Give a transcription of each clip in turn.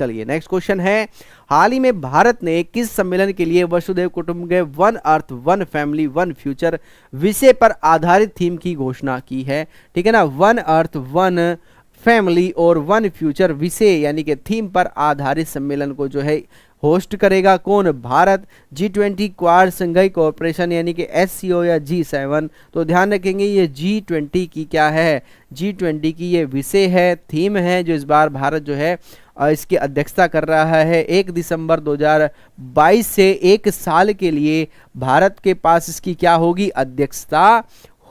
चलिए next question है, हाल ही में भारत ने किस सम्मेलन के लिए वसुधैव कुटुंबकम one earth one family one future विषय पर आधारित थीम की घोषणा की है? ठीक है ना, वन अर्थ वन फैमिली और वन फ्यूचर विषय यानी कि थीम पर आधारित सम्मेलन को जो है होस्ट करेगा कौन? भारत। G20 क्वाड संघाई कोऑपरेशन यानी कि SCO या G7। तो ध्यान रखेंगे ये G20 की क्या है, G20 की ये विषय है, थीम है जो इस बार भारत जो है इसकी अध्यक्षता कर रहा है। 1 दिसंबर 2022 से 1 साल के लिए भारत के पास इसकी क्या होगी, अध्यक्षता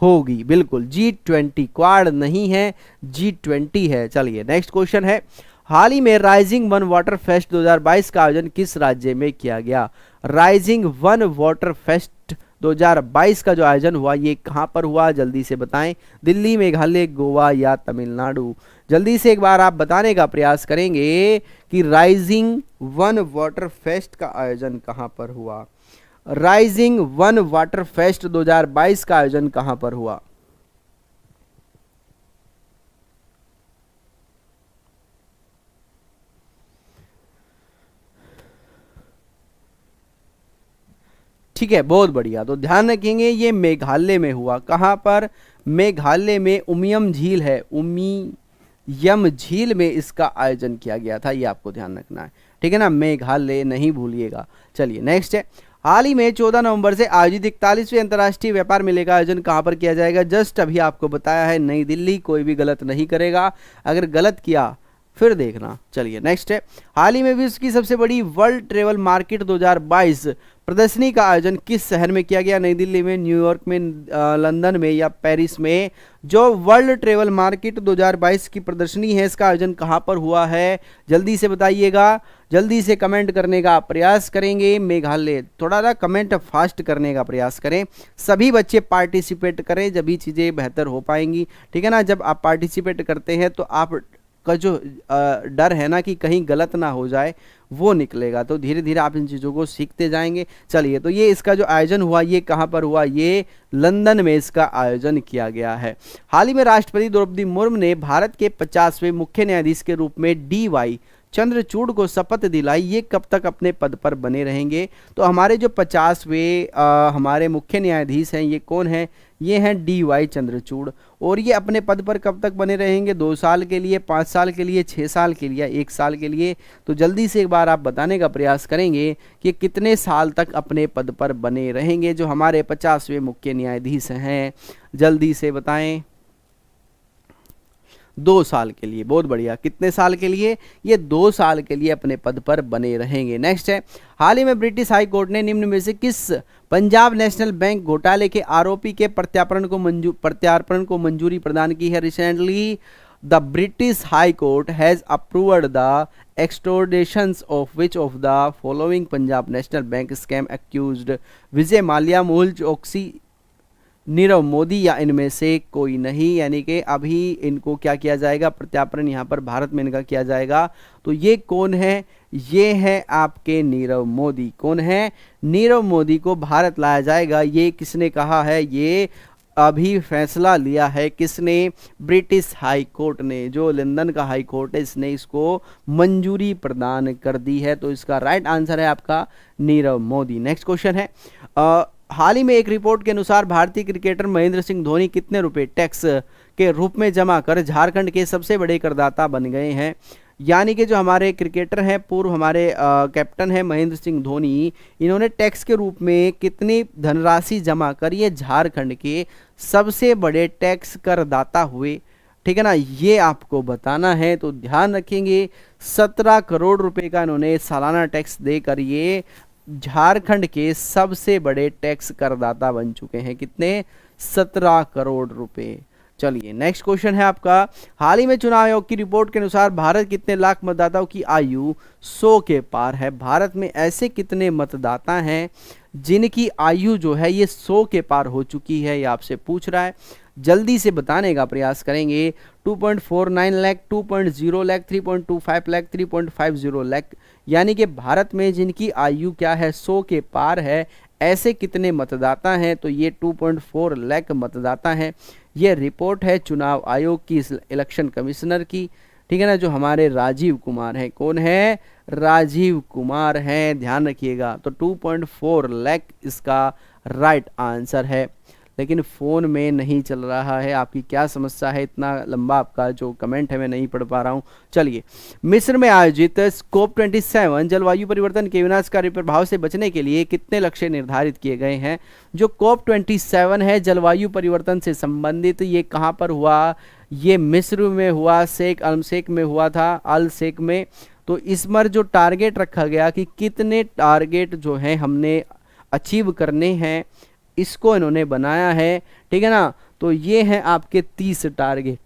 होगी। बिल्कुल G20 क्वाड नहीं है, G20 है। चलिए नेक्स्ट क्वेश्चन है, हाल ही में राइजिंग वन वाटर फेस्ट 2022 का आयोजन किस राज्य में किया गया? राइजिंग वन वाटर फेस्ट 2022 का जो आयोजन हुआ ये कहां पर हुआ, जल्दी से बताएं। दिल्ली, मेघालय, गोवा या तमिलनाडु? जल्दी से एक बार आप बताने का प्रयास करेंगे कि राइजिंग वन वाटर फेस्ट का आयोजन कहां पर हुआ। राइजिंग वन वाटर फेस्ट 2022 का आयोजन कहां पर हुआ? ठीक है, बहुत बढ़िया। तो ध्यान रखेंगे ये मेघालय में हुआ। कहां पर? मेघालय में उमियम झील है, उमियम झील में इसका आयोजन किया गया था, ये आपको ध्यान रखना है। ठीक है ना, मेघालय नहीं भूलिएगा। चलिए नेक्स्ट है, हाल ही में 14 नवंबर से आयोजित 41वें अंतर्राष्ट्रीय व्यापार मेले का आयोजन कहां पर किया जाएगा? जस्ट अभी आपको बताया है, नई दिल्ली। कोई भी गलत नहीं करेगा, अगर गलत किया फिर देखना। चलिए नेक्स्ट है, हाल ही में विश्व की सबसे बड़ी वर्ल्ड ट्रेवल मार्केट 2022 प्रदर्शनी का आयोजन किस शहर में किया गया? नई दिल्ली में, न्यूयॉर्क में, लंदन में या पेरिस में? जो वर्ल्ड ट्रेवल मार्केट 2022 की प्रदर्शनी है इसका आयोजन कहां पर हुआ है? जल्दी से बताइएगा, जल्दी से कमेंट करने का प्रयास करेंगे। मेघालय, थोड़ा सा कमेंट फास्ट करने का प्रयास करें, सभी बच्चे पार्टिसिपेट करें, जब भी चीज़ें बेहतर हो पाएंगी। ठीक है ना, जब आप पार्टिसिपेट करते हैं तो आप का जो डर है ना कि कहीं गलत ना हो जाए वो निकलेगा, तो धीरे धीरे आप इन चीज़ों को सीखते जाएंगे। चलिए, तो ये इसका जो आयोजन हुआ ये कहाँ पर हुआ? ये लंदन में इसका आयोजन किया गया है। हाल ही में राष्ट्रपति द्रौपदी मुर्मू ने भारत के 50वें मुख्य न्यायाधीश के रूप में DY चंद्रचूड़ को शपथ दिलाई। ये कब तक अपने पद पर बने रहेंगे? तो हमारे जो 50वें हमारे मुख्य न्यायाधीश हैं ये कौन है? ये हैं DY चंद्रचूड़। और ये अपने पद पर कब तक बने रहेंगे? 2 साल के लिए, 5 साल के लिए, 6 साल के लिए, 1 साल के लिए? तो जल्दी से एक बार आप बताने का प्रयास करेंगे कि कितने साल तक अपने पद पर बने रहेंगे जो हमारे 50वें मुख्य न्यायाधीश हैं, जल्दी से बताएं। 2 साल के लिए, बहुत बढ़िया। कितने साल के लिए? ये 2 साल के लिए अपने पद पर बने रहेंगे। नेक्स्ट है, हाल ही में ब्रिटिश हाई कोर्ट ने निम्न में से किस पंजाब नेशनल बैंक घोटाले के आरोपी के प्रत्यार्पण को मंजूरी प्रदान की है? Recently the British High Court has approved the extraditions of which of the following Punjab National Bank scam accused? Vijay Mallya, Mehul Choksi, Nirav Modi या इनमें से कोई नहीं? यानी कि अभी इनको क्या किया जाएगा? प्रत्यार्पण यहाँ पर भारत में इनका किया जाएगा। तो ये कौन है? ये है आपके नीरव मोदी। कौन है? नीरव मोदी को भारत लाया जाएगा। ये किसने कहा है? ये अभी फैसला लिया है किसने? ब्रिटिश हाई कोर्ट ने। जो लंदन का हाई कोर्ट है इसने इसको मंजूरी प्रदान कर दी है। तो इसका राइट आंसर है आपका नीरव मोदी। नेक्स्ट क्वेश्चन है, हाल ही में एक रिपोर्ट के अनुसार भारतीय क्रिकेटर महेंद्र सिंह धोनी कितने रुपए टैक्स के रूप में जमा कर झारखंड के सबसे बड़े करदाता बन गए हैं? यानी कि जो हमारे क्रिकेटर हैं, पूर्व हमारे कैप्टन हैं महेंद्र सिंह धोनी, इन्होंने टैक्स के रूप में कितनी धनराशि जमा कर ये झारखंड के सबसे बड़े टैक्स करदाता हुए? ठीक है ना, ये आपको बताना है। तो ध्यान रखेंगे 17 करोड़ रुपए का इन्होंने सालाना टैक्स देकर ये झारखंड के सबसे बड़े टैक्स करदाता बन चुके हैं। कितने? 17 करोड़ रुपए। चलिए नेक्स्ट क्वेश्चन है आपका, हाल ही में चुनाव आयोग की रिपोर्ट के अनुसार भारत कितने लाख मतदाताओं की आयु 100 के पार है? भारत में ऐसे कितने मतदाता हैं जिनकी आयु जो है ये 100 के पार हो चुकी है? ये आपसे पूछ रहा है, जल्दी से बताने का प्रयास करेंगे। 2.49 लाख, 2.0 लाख, 3.25 लाख, 3.50 लाख, यानी कि भारत में जिनकी आयु क्या है 100 के पार है, ऐसे कितने मतदाता हैं? तो ये 2.4 लाख मतदाता हैं। ये रिपोर्ट है चुनाव आयोग की, इलेक्शन कमिश्नर की। ठीक है ना, जो हमारे राजीव कुमार हैं। कौन है? राजीव कुमार हैं, ध्यान रखिएगा। तो 2.4 लाख इसका राइट आंसर है। लेकिन फ़ोन में नहीं चल रहा है, आपकी क्या समस्या है? इतना लंबा आपका जो कमेंट है मैं नहीं पढ़ पा रहा हूँ। चलिए, मिस्र में आयोजित स्कोप 27 जलवायु परिवर्तन के विनाशकारी प्रभाव से बचने के लिए कितने लक्ष्य निर्धारित किए गए हैं? जो कोप 27 है जलवायु परिवर्तन से संबंधित, ये कहाँ पर हुआ? ये मिस्र में हुआ, शेख अल शेख में हुआ था, अल शेख में। तो इस पर जो टारगेट रखा गया कि कितने टारगेट जो है हमने अचीव करने हैं, इसको इन्होंने बनाया है। ठीक है ना, तो ये हैं आपके 30 टारगेट,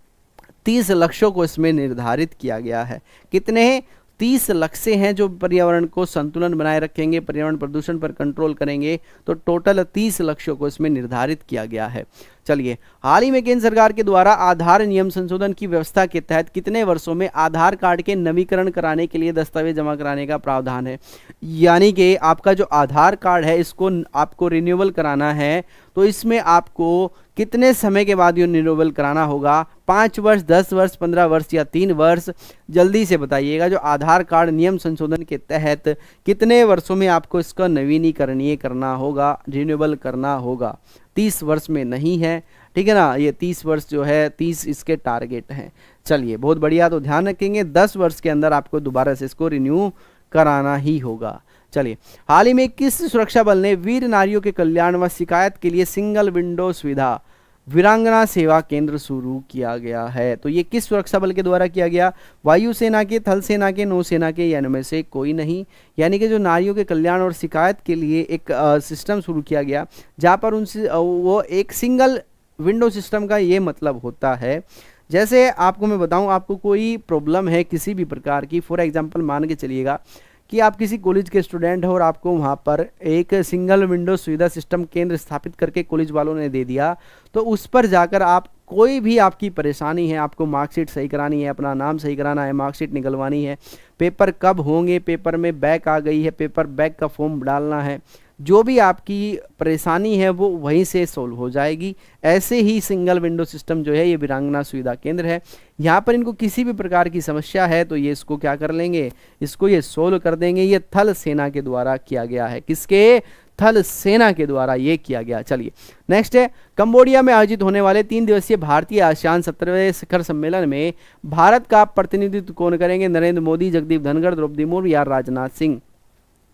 30 लक्ष्यों को इसमें निर्धारित किया गया है। कितने? 30 लक्ष्य हैं जो पर्यावरण को संतुलन बनाए रखेंगे, पर्यावरण प्रदूषण पर कंट्रोल करेंगे। तो टोटल 30 लक्ष्यों को इसमें निर्धारित किया गया है। चलिए, हाल ही में केंद्र सरकार के द्वारा आधार नियम संशोधन की व्यवस्था के तहत कितने वर्षों में आधार कार्ड के नवीकरण कराने के लिए दस्तावेज जमा कराने का प्रावधान है? यानी कि आपका जो आधार कार्ड है इसको आपको रिन्यूअल कराना है, तो इसमें आपको कितने समय के बाद ये रिन्यूअल कराना होगा? 5 वर्ष, 10 वर्ष, 15 वर्ष या 3 वर्ष? जल्दी से बताइएगा। जो आधार कार्ड नियम संशोधन के तहत कितने वर्षों में आपको इसका नवीनीकरणीय करना होगा, रिन्यूअल करना होगा? 30 वर्ष में नहीं है, ठीक है ना। ये 30 वर्ष जो है, 30 इसके टारगेट हैं। चलिए, बहुत बढ़िया। तो ध्यान रखेंगे 10 वर्ष के अंदर आपको दोबारा से इसको रिन्यू कराना ही होगा। चलिए, हाल ही में किस सुरक्षा बल ने वीर नारियों के कल्याण व शिकायत के लिए सिंगल विंडो सुविधा वीरांगना सेवा केंद्र शुरू किया गया है? तो ये किस सुरक्षा बल के द्वारा किया गया? वायुसेना के, थल सेना के, नौसेना के, या इनमें से कोई नहीं। यानी कि जो नारियों के कल्याण और शिकायत के लिए एक सिस्टम शुरू किया गया, जहाँ पर उनसे वो एक सिंगल विंडो सिस्टम का ये मतलब होता है, जैसे आपको मैं बताऊं, आपको कोई प्रॉब्लम है किसी भी प्रकार की, फॉर एग्जांपल मान के चलिएगा कि आप किसी कॉलेज के स्टूडेंट हो और आपको वहाँ पर एक सिंगल विंडो सुविधा सिस्टम केंद्र स्थापित करके कॉलेज वालों ने दे दिया, तो उस पर जाकर आप कोई भी आपकी परेशानी है, आपको मार्कशीट सही करानी है, अपना नाम सही कराना है, मार्कशीट निकलवानी है, पेपर कब होंगे, पेपर में बैक आ गई है, पेपर बैक का फॉर्म डालना है, जो भी आपकी परेशानी है वो वहीं से सोल्व हो जाएगी। ऐसे ही सिंगल विंडो सिस्टम जो है ये वीरांगना सुविधा केंद्र है। यहाँ पर इनको किसी भी प्रकार की समस्या है तो ये इसको क्या कर लेंगे, इसको ये सोल्व कर देंगे। ये थल सेना के द्वारा किया गया है। किसके? थल सेना के द्वारा ये किया गया। चलिए, नेक्स्ट है, कंबोडिया में आयोजित होने वाले 3 दिवसीय भारतीय आसियान 17वें शिखर सम्मेलन में भारत का प्रतिनिधित्व कौन करेंगे? नरेंद्र मोदी, जगदीप धनखड़, द्रौपदी मुर्मू या राजनाथ सिंह?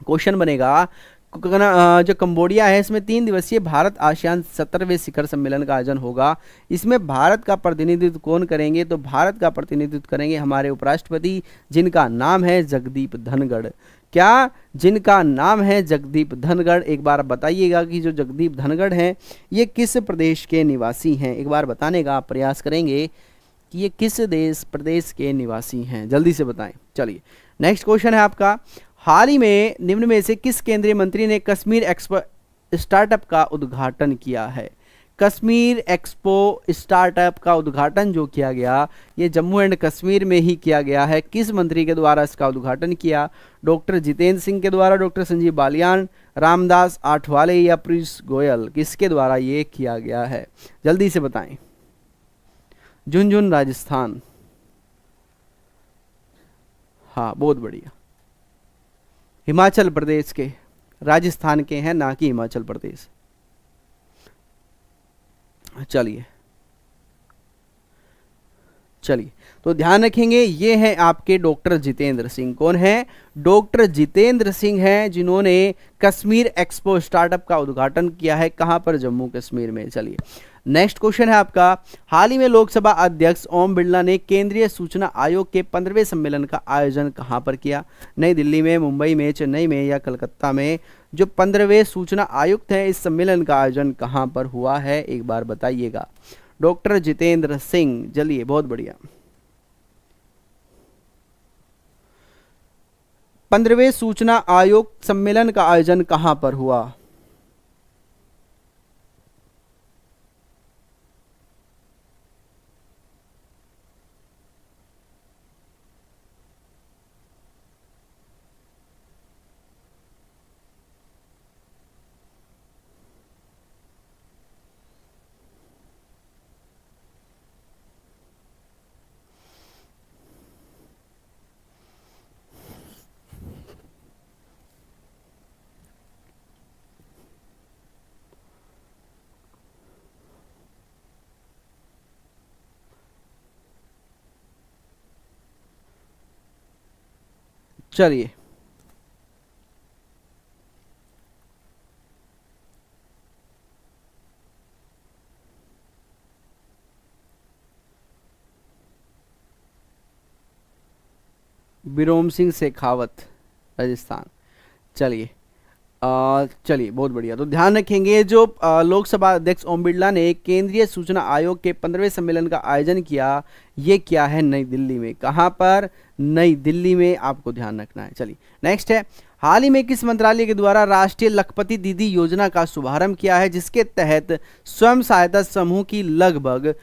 क्वेश्चन बनेगा, जो कंबोडिया है इसमें 3 दिवसीय भारत आसियान 17वें शिखर सम्मेलन का आयोजन होगा। इसमें भारत का प्रतिनिधित्व कौन करेंगे? तो भारत का प्रतिनिधित्व करेंगे हमारे उपराष्ट्रपति, जिनका नाम है जगदीप धनखड़। क्या? जिनका नाम है जगदीप धनखड़। एक बार बताइएगा कि जो जगदीप धनखड़ हैं ये किस प्रदेश के निवासी हैं? एक बार बताने का आप प्रयास करेंगे कि ये किस प्रदेश के निवासी हैं, जल्दी से बताएं। चलिए, नेक्स्ट क्वेश्चन है आपका, हाल ही में निम्न में से किस केंद्रीय मंत्री ने कश्मीर एक्सपो स्टार्टअप का उद्घाटन किया है? कश्मीर एक्सपो स्टार्टअप का उद्घाटन जो किया गया ये जम्मू एंड कश्मीर में ही किया गया है। किस मंत्री के द्वारा इसका उद्घाटन किया? डॉक्टर जितेंद्र सिंह के द्वारा, डॉक्टर संजीव बालियान, रामदास आठवले या पीयूष गोयल? किसके द्वारा ये किया गया है? जल्दी से बताएं। झुंझुनू राजस्थान। हाँ, बहुत बढ़िया। हिमाचल प्रदेश के, राजस्थान के हैं, ना कि हिमाचल प्रदेश। चलिए चलिए, तो ध्यान रखेंगे ये हैं आपके डॉक्टर जितेंद्र सिंह। कौन है? डॉक्टर जितेंद्र सिंह हैं जिन्होंने कश्मीर एक्सपो स्टार्टअप का उद्घाटन किया है। कहां पर? जम्मू कश्मीर में। चलिए, नेक्स्ट क्वेश्चन है आपका, हाल ही में लोकसभा अध्यक्ष ओम बिरला ने केंद्रीय सूचना आयोग के 15वें सम्मेलन का आयोजन कहां पर किया? नई दिल्ली में, मुंबई में, चेन्नई में या कलकत्ता में? जो 15वें सूचना आयुक्त हैं, इस सम्मेलन का आयोजन कहां पर हुआ है? एक बार बताइएगा। डॉक्टर जितेंद्र सिंह। चलिए, बहुत बढ़िया। 15वें सूचना आयोग सम्मेलन का आयोजन कहां पर हुआ? चलिए बिरोम सिंह शेखावत, राजस्थान। चलिए चलिए बहुत बढ़िया। तो ध्यान रखेंगे जो लोकसभा अध्यक्ष ओम बिरला ने केंद्रीय सूचना आयोग के 15वें सम्मेलन का आयोजन किया, ये क्या है? नई दिल्ली में। कहाँ पर? नई दिल्ली में, आपको ध्यान रखना है। चलिए नेक्स्ट है, हाल ही में किस मंत्रालय के द्वारा राष्ट्रीय लखपति दीदी योजना का शुभारंभ किया है, जिसके तहत स्वयं सहायता समूह की लगभग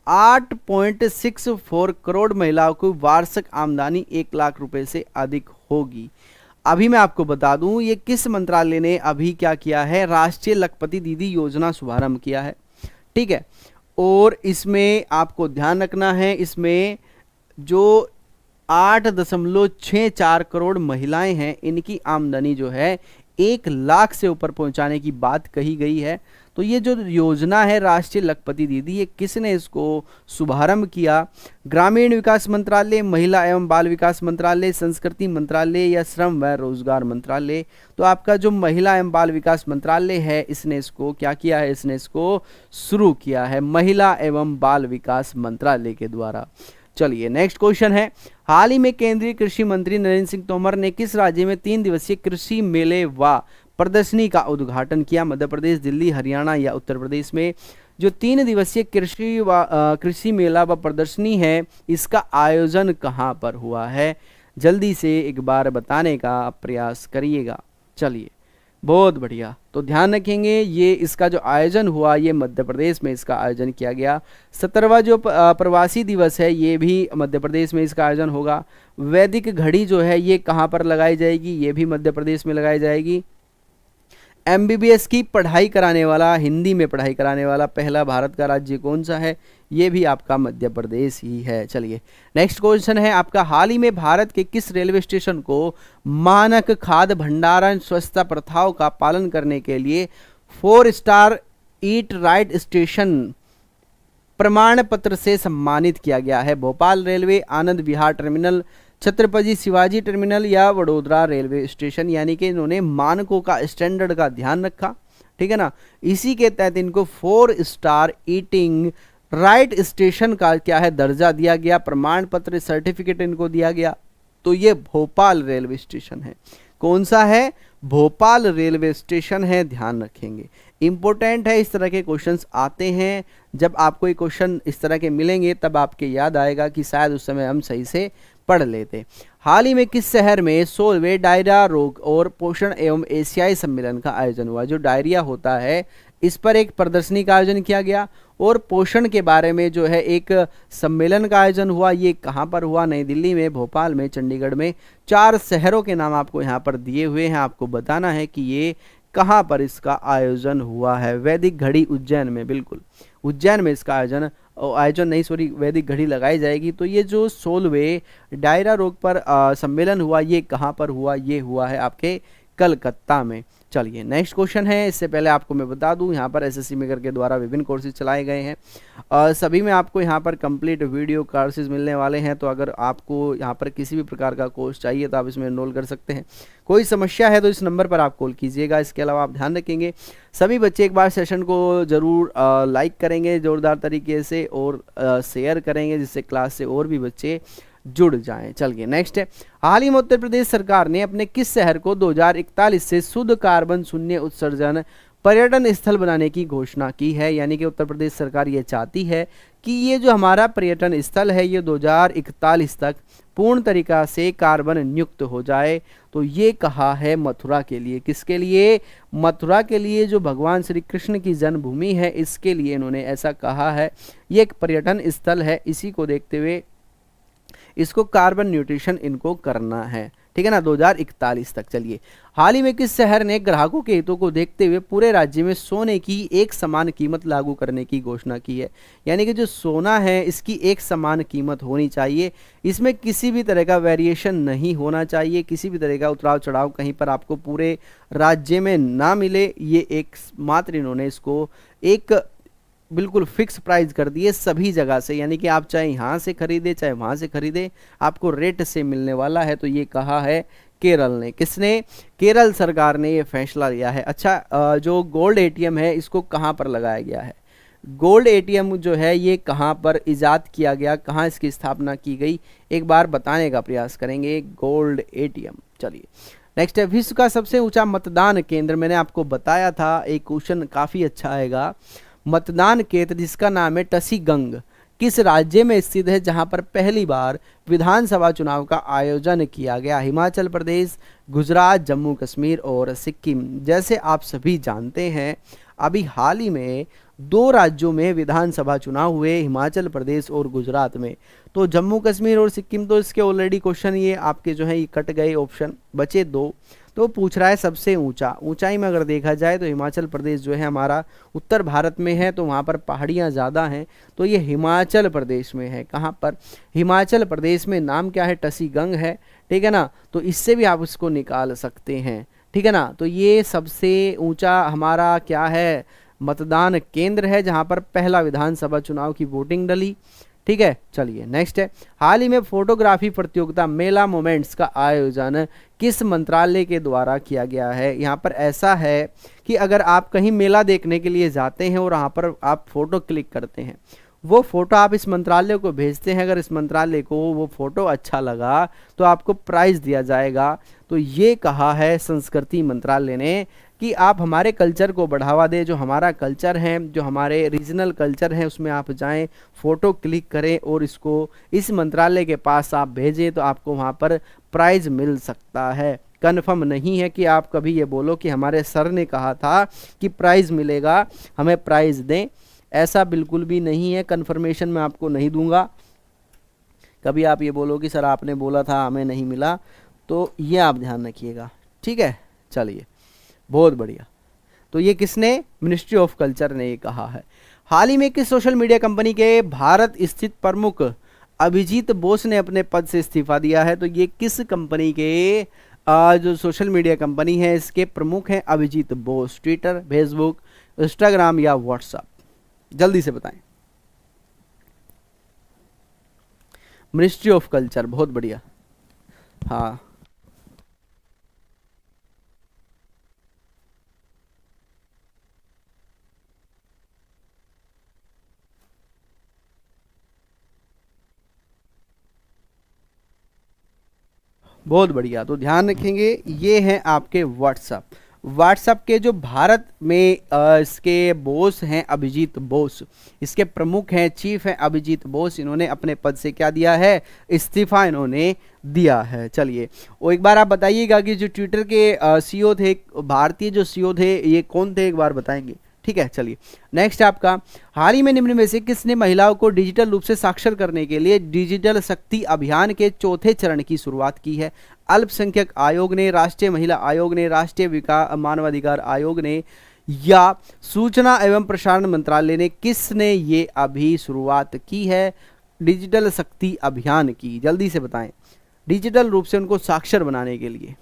8.64 करोड़ महिलाओं को वार्षिक आमदनी 1 लाख रुपए से अधिक होगी? अभी मैं आपको बता दूं ये किस मंत्रालय ने अभी क्या किया है, राष्ट्रीय लखपति दीदी योजना शुभारंभ किया है, ठीक है। और इसमें आपको ध्यान रखना है, इसमें जो 8.64 करोड़ महिलाएं हैं, इनकी आमदनी जो है 1 लाख से ऊपर पहुंचाने की बात कही गई है। तो ये जो योजना है राष्ट्रीय लखपति दीदी, ये किसने इसको शुभारंभ किया? ग्रामीण विकास मंत्रालय, महिला एवं बाल विकास मंत्रालय, संस्कृति मंत्रालय या श्रम व रोजगार मंत्रालय? तो आपका जो महिला एवं बाल विकास मंत्रालय है, इसने इसको क्या किया है, इसने इसको शुरू किया है, महिला एवं बाल विकास मंत्रालय के द्वारा। चलिए नेक्स्ट क्वेश्चन है, हाल ही में केंद्रीय कृषि मंत्री नरेंद्र सिंह तोमर ने किस राज्य में 3 दिवसीय कृषि मेले व प्रदर्शनी का उद्घाटन किया? मध्य प्रदेश, दिल्ली, हरियाणा या उत्तर प्रदेश में? जो 3 दिवसीय कृषि मेला व प्रदर्शनी है, इसका आयोजन कहाँ पर हुआ है? जल्दी से एक बार बताने का प्रयास करिएगा। चलिए बहुत बढ़िया। तो ध्यान रखेंगे ये इसका जो आयोजन हुआ, ये मध्य प्रदेश में इसका आयोजन किया गया। 17वां जो प्रवासी दिवस है, ये भी मध्य प्रदेश में इसका आयोजन होगा। वैदिक घड़ी जो है ये कहाँ पर लगाई जाएगी? ये भी मध्य प्रदेश में लगाई जाएगी। MBBS की पढ़ाई कराने वाला, हिंदी में पढ़ाई कराने वाला पहला भारत का राज्य कौन सा है? ये भी आपका मध्य प्रदेश ही है। चलिए नेक्स्ट क्वेश्चन है आपका, हाल ही में भारत के किस रेलवे स्टेशन को मानक खाद्य भंडारण स्वच्छता प्रथाओं का पालन करने के लिए 4 स्टार ईट राइट स्टेशन प्रमाण पत्र से सम्मानित किया गया है? Bhopal railway, Anand Vihar terminal, Chhatrapati Shivaji terminal या वडोदरा रेलवे स्टेशन? यानी कि इन्होंने मानकों का, स्टैंडर्ड का ध्यान रखा, ठीक है ना। इसी के तहत इनको 4 स्टार ईटिंग राइट स्टेशन का क्या है, दर्जा दिया गया, प्रमाण पत्र, सर्टिफिकेट इनको दिया गया। तो ये भोपाल रेलवे स्टेशन है। कौन सा है? भोपाल रेलवे स्टेशन है, ध्यान रखेंगे, इंपॉर्टेंट है। इस तरह के क्वेश्चंस आते हैं, जब आपको ये क्वेश्चन इस तरह के मिलेंगे तब आपके याद आएगा कि शायद उस समय हम सही से पढ़ लेते। हाल ही में किस शहर में 16वें डायरिया रोग और पोषण एवं एशियाई सम्मेलन का आयोजन हुआ? जो डायरिया होता है, इस पर एक प्रदर्शनी का आयोजन किया गया, और पोषण के बारे में जो है एक सम्मेलन का आयोजन हुआ। ये कहाँ पर हुआ? नई दिल्ली में, भोपाल में, चंडीगढ़ में। 4 शहरों के नाम आपको यहाँ पर दिए हुए हैं, आपको बताना है कि ये कहाँ पर इसका आयोजन हुआ है। वैदिक घड़ी उज्जैन में, बिल्कुल उज्जैन में इसका वैदिक घड़ी लगाई जाएगी। तो ये जो 16वें डायरिया रोग पर सम्मेलन हुआ, ये कहाँ पर हुआ? ये हुआ है आपके कलकत्ता में। चलिए नेक्स्ट क्वेश्चन है। इससे पहले आपको मैं बता दूं, यहाँ पर SSC मेकर के द्वारा विभिन्न कोर्सेज चलाए गए हैं, सभी में आपको यहाँ पर कंप्लीट वीडियो कोर्सेज मिलने वाले हैं। तो अगर आपको यहाँ पर किसी भी प्रकार का कोर्स चाहिए तो आप इसमें एनरोल कर सकते हैं। कोई समस्या है तो इस नंबर पर आप कॉल कीजिएगा। इसके अलावा आप ध्यान रखेंगे सभी बच्चे एक बार सेशन को ज़रूर लाइक करेंगे ज़ोरदार तरीके से, और शेयर करेंगे, जिससे क्लास से और भी बच्चे जुड़ जाएं। चलिए नेक्स्ट है, हाल ही में उत्तर प्रदेश सरकार ने अपने किस शहर को 2041 से शुद्ध कार्बन शून्य उत्सर्जन पर्यटन स्थल बनाने की घोषणा की है? यानी कि उत्तर प्रदेश सरकार ये चाहती है कि ये जो हमारा पर्यटन स्थल है, ये 2041 तक पूर्ण तरीका से कार्बन युक्त हो जाए। तो ये कहा है मथुरा के लिए। किसके लिए? मथुरा के लिए, जो भगवान श्री कृष्ण की जन्मभूमि है, इसके लिए इन्होंने ऐसा कहा है। ये एक पर्यटन स्थल है, इसी को देखते हुए इसको कार्बन न्यूट्रिशन इनको करना है, ठीक है ना, 2041 तक। चलिए, हाल ही में किस शहर ने ग्राहकों के हितों को देखते हुए पूरे राज्य में सोने की एक समान कीमत लागू करने की घोषणा की है? यानी कि जो सोना है, इसकी एक समान कीमत होनी चाहिए, इसमें किसी भी तरह का वेरिएशन नहीं होना चाहिए, किसी भी तरह का उतराव चढ़ाव कहीं पर आपको पूरे राज्य में ना मिले। ये एक मात्र इन्होंने इसको एक बिल्कुल फिक्स प्राइस कर दिए सभी जगह से, यानी कि आप चाहे यहाँ से खरीदे चाहे वहाँ से खरीदे आपको रेट से मिलने वाला है। तो ये कहा है केरल ने। किसने? केरल सरकार ने ये फैसला लिया है। अच्छा, जो गोल्ड एटीएम है इसको कहाँ पर लगाया गया है? गोल्ड एटीएम जो है ये कहाँ पर इजाद किया गया, कहाँ इसकी स्थापना की गई, एक बार बताने का प्रयास करेंगे। Gold ATM. चलिए नेक्स्ट है, विश्व का सबसे ऊंचा मतदान केंद्र। मैंने आपको बताया था एक क्वेश्चन काफ़ी अच्छा आएगा। मतदान केंद्र जिसका नाम है टसीगंग किस राज्य में स्थित है जहां पर पहली बार विधानसभा चुनाव का आयोजन किया गया? हिमाचल प्रदेश, गुजरात, जम्मू कश्मीर और सिक्किम। जैसे आप सभी जानते हैं अभी हाल ही में 2 राज्यों में विधानसभा चुनाव हुए, हिमाचल प्रदेश और गुजरात में। तो जम्मू कश्मीर और सिक्किम तो इसके ऑलरेडी क्वेश्चन ये आपके जो है ये कट गए, ऑप्शन बचे 2। तो पूछ रहा है सबसे ऊंचा। ऊंचाई में अगर देखा जाए तो हिमाचल प्रदेश जो है हमारा उत्तर भारत में है, तो वहाँ पर पहाड़ियाँ ज़्यादा हैं, तो ये हिमाचल प्रदेश में है। कहाँ पर? हिमाचल प्रदेश में। नाम क्या है? टसीगंग है, ठीक है ना। तो इससे भी आप इसको निकाल सकते हैं, ठीक है ना। तो ये सबसे ऊंचा हमारा क्या है? मतदान केंद्र है जहाँ पर पहला विधानसभा चुनाव की वोटिंग डली, ठीक है। चलिए नेक्स्ट है, हाल ही में फोटोग्राफी प्रतियोगिता मेला मोमेंट्स का आयोजन किस मंत्रालय के द्वारा किया गया है? यहाँ पर ऐसा है कि अगर आप कहीं मेला देखने के लिए जाते हैं और वहाँ पर आप फोटो क्लिक करते हैं, वो फोटो आप इस मंत्रालय को भेजते हैं, अगर इस मंत्रालय को वो फोटो अच्छा लगा तो आपको प्राइज दिया जाएगा। तो ये कहा है संस्कृति मंत्रालय ने कि आप हमारे कल्चर को बढ़ावा दें, जो हमारा कल्चर है, जो हमारे रीजनल कल्चर है उसमें आप जाएं, फ़ोटो क्लिक करें और इसको इस मंत्रालय के पास आप भेजें तो आपको वहाँ पर प्राइज़ मिल सकता है। कन्फर्म नहीं है कि आप कभी ये बोलो कि हमारे सर ने कहा था कि प्राइज़ मिलेगा, हमें प्राइज़ दें, ऐसा बिल्कुल भी नहीं है। कन्फर्मेशन मैं आपको नहीं दूंगा। कभी आप ये बोलो कि सर आपने बोला था हमें नहीं मिला, तो ये आप ध्यान रखिएगा, ठीक है। चलिए बहुत बढ़िया। तो ये किसने? मिनिस्ट्री ऑफ कल्चर ने ये कहा है। हाल ही में किस सोशल मीडिया कंपनी के भारत स्थित प्रमुख अभिजीत बोस ने अपने पद से इस्तीफा दिया है? तो ये किस कंपनी के जो सोशल मीडिया कंपनी है इसके प्रमुख हैं Abhijit Bose? Twitter, Facebook, Instagram या व्हाट्सएप? जल्दी से बताएं। मिनिस्ट्री ऑफ कल्चर, बहुत बढ़िया। हाँ बहुत बढ़िया। तो ध्यान रखेंगे ये हैं आपके व्हाट्सएप। व्हाट्सएप के जो भारत में इसके बॉस हैं अभिजीत बोस, इसके प्रमुख हैं, चीफ हैं अभिजीत बोस। इन्होंने अपने पद से क्या दिया है? इस्तीफा इन्होंने दिया है। चलिए वो एक बार आप बताइएगा कि जो ट्विटर के सीईओ थे, भारतीय जो सीईओ थे, ये कौन थे, एक बार बताएंगे, ठीक है। चलिए नेक्स्ट आपका, हाल ही में निम्न में से किसने महिलाओं को डिजिटल रूप से साक्षर करने के लिए डिजिटल शक्ति अभियान के 4थे चरण की शुरुआत की है? अल्पसंख्यक आयोग ने, राष्ट्रीय महिला आयोग ने, राष्ट्रीय विकास मानवाधिकार आयोग ने या सूचना एवं प्रसारण मंत्रालय ने? किसने ये अभी शुरुआत की है डिजिटल शक्ति अभियान की? जल्दी से बताएं। डिजिटल रूप से उनको साक्षर बनाने के लिए।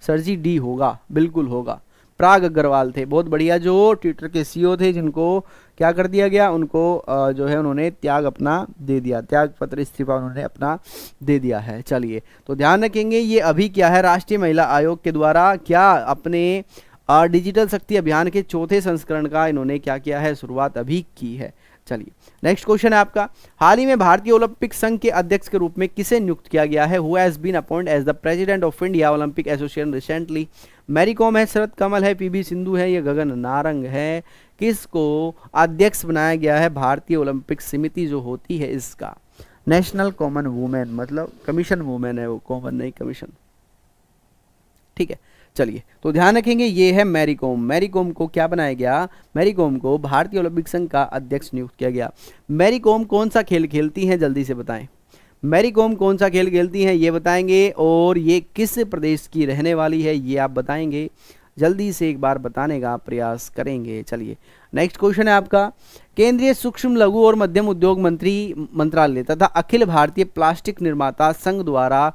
सर जी डी होगा, बिल्कुल होगा। प्राग अग्रवाल थे, बहुत बढ़िया, जो ट्विटर के सीईओ थे, जिनको क्या कर दिया गया, उनको जो है उन्होंने त्याग अपना दे दिया, त्याग पत्र इस्तीफा उन्होंने अपना दे दिया है। चलिए तो ध्यान रखेंगे ये अभी क्या है, राष्ट्रीय महिला आयोग के द्वारा क्या अपने डिजिटल शक्ति अभियान के 4थे संस्करण का इन्होंने क्या किया है, शुरुआत अभी की है। चलिए नेक्स्ट क्वेश्चन है आपका, हाल ही में भारतीय ओलंपिक संघ के अध्यक्ष के रूप में किसे नियुक्त किया गया है? Who has been appointed as the president of India Olympic Association recently? Mary Kom है, शरद कमल है, पीवी सिंधु है, ये गगन नारंग है? किसको अध्यक्ष बनाया गया है भारतीय ओलंपिक समिति जो होती है इसका? नेशनल कॉमन वुमेन, मतलब कमीशन वुमेन है वो, कॉमन नहीं कमीशन, ठीक है। चलिए तो ध्यान रखेंगे ये है मैरी कॉम। मैरी कॉम को क्या बनाया गया? मैरी कॉम को भारतीय ओलंपिक संघ का अध्यक्ष नियुक्त किया गया। मैरी कॉम कौन सा खेल खेलती हैं, जल्दी से बताएं। मैरी कॉम कौन सा खेल खेलती हैं ये बताएंगे, और ये किस प्रदेश की रहने वाली है ये आप बताएंगे। जल्दी से एक बार बताने का प्रयास करेंगे। चलिए नेक्स्ट क्वेश्चन है आपका, केंद्रीय सूक्ष्म लघु और मध्यम उद्योग मंत्रालय तथा अखिल भारतीय प्लास्टिक निर्माता संघ द्वारा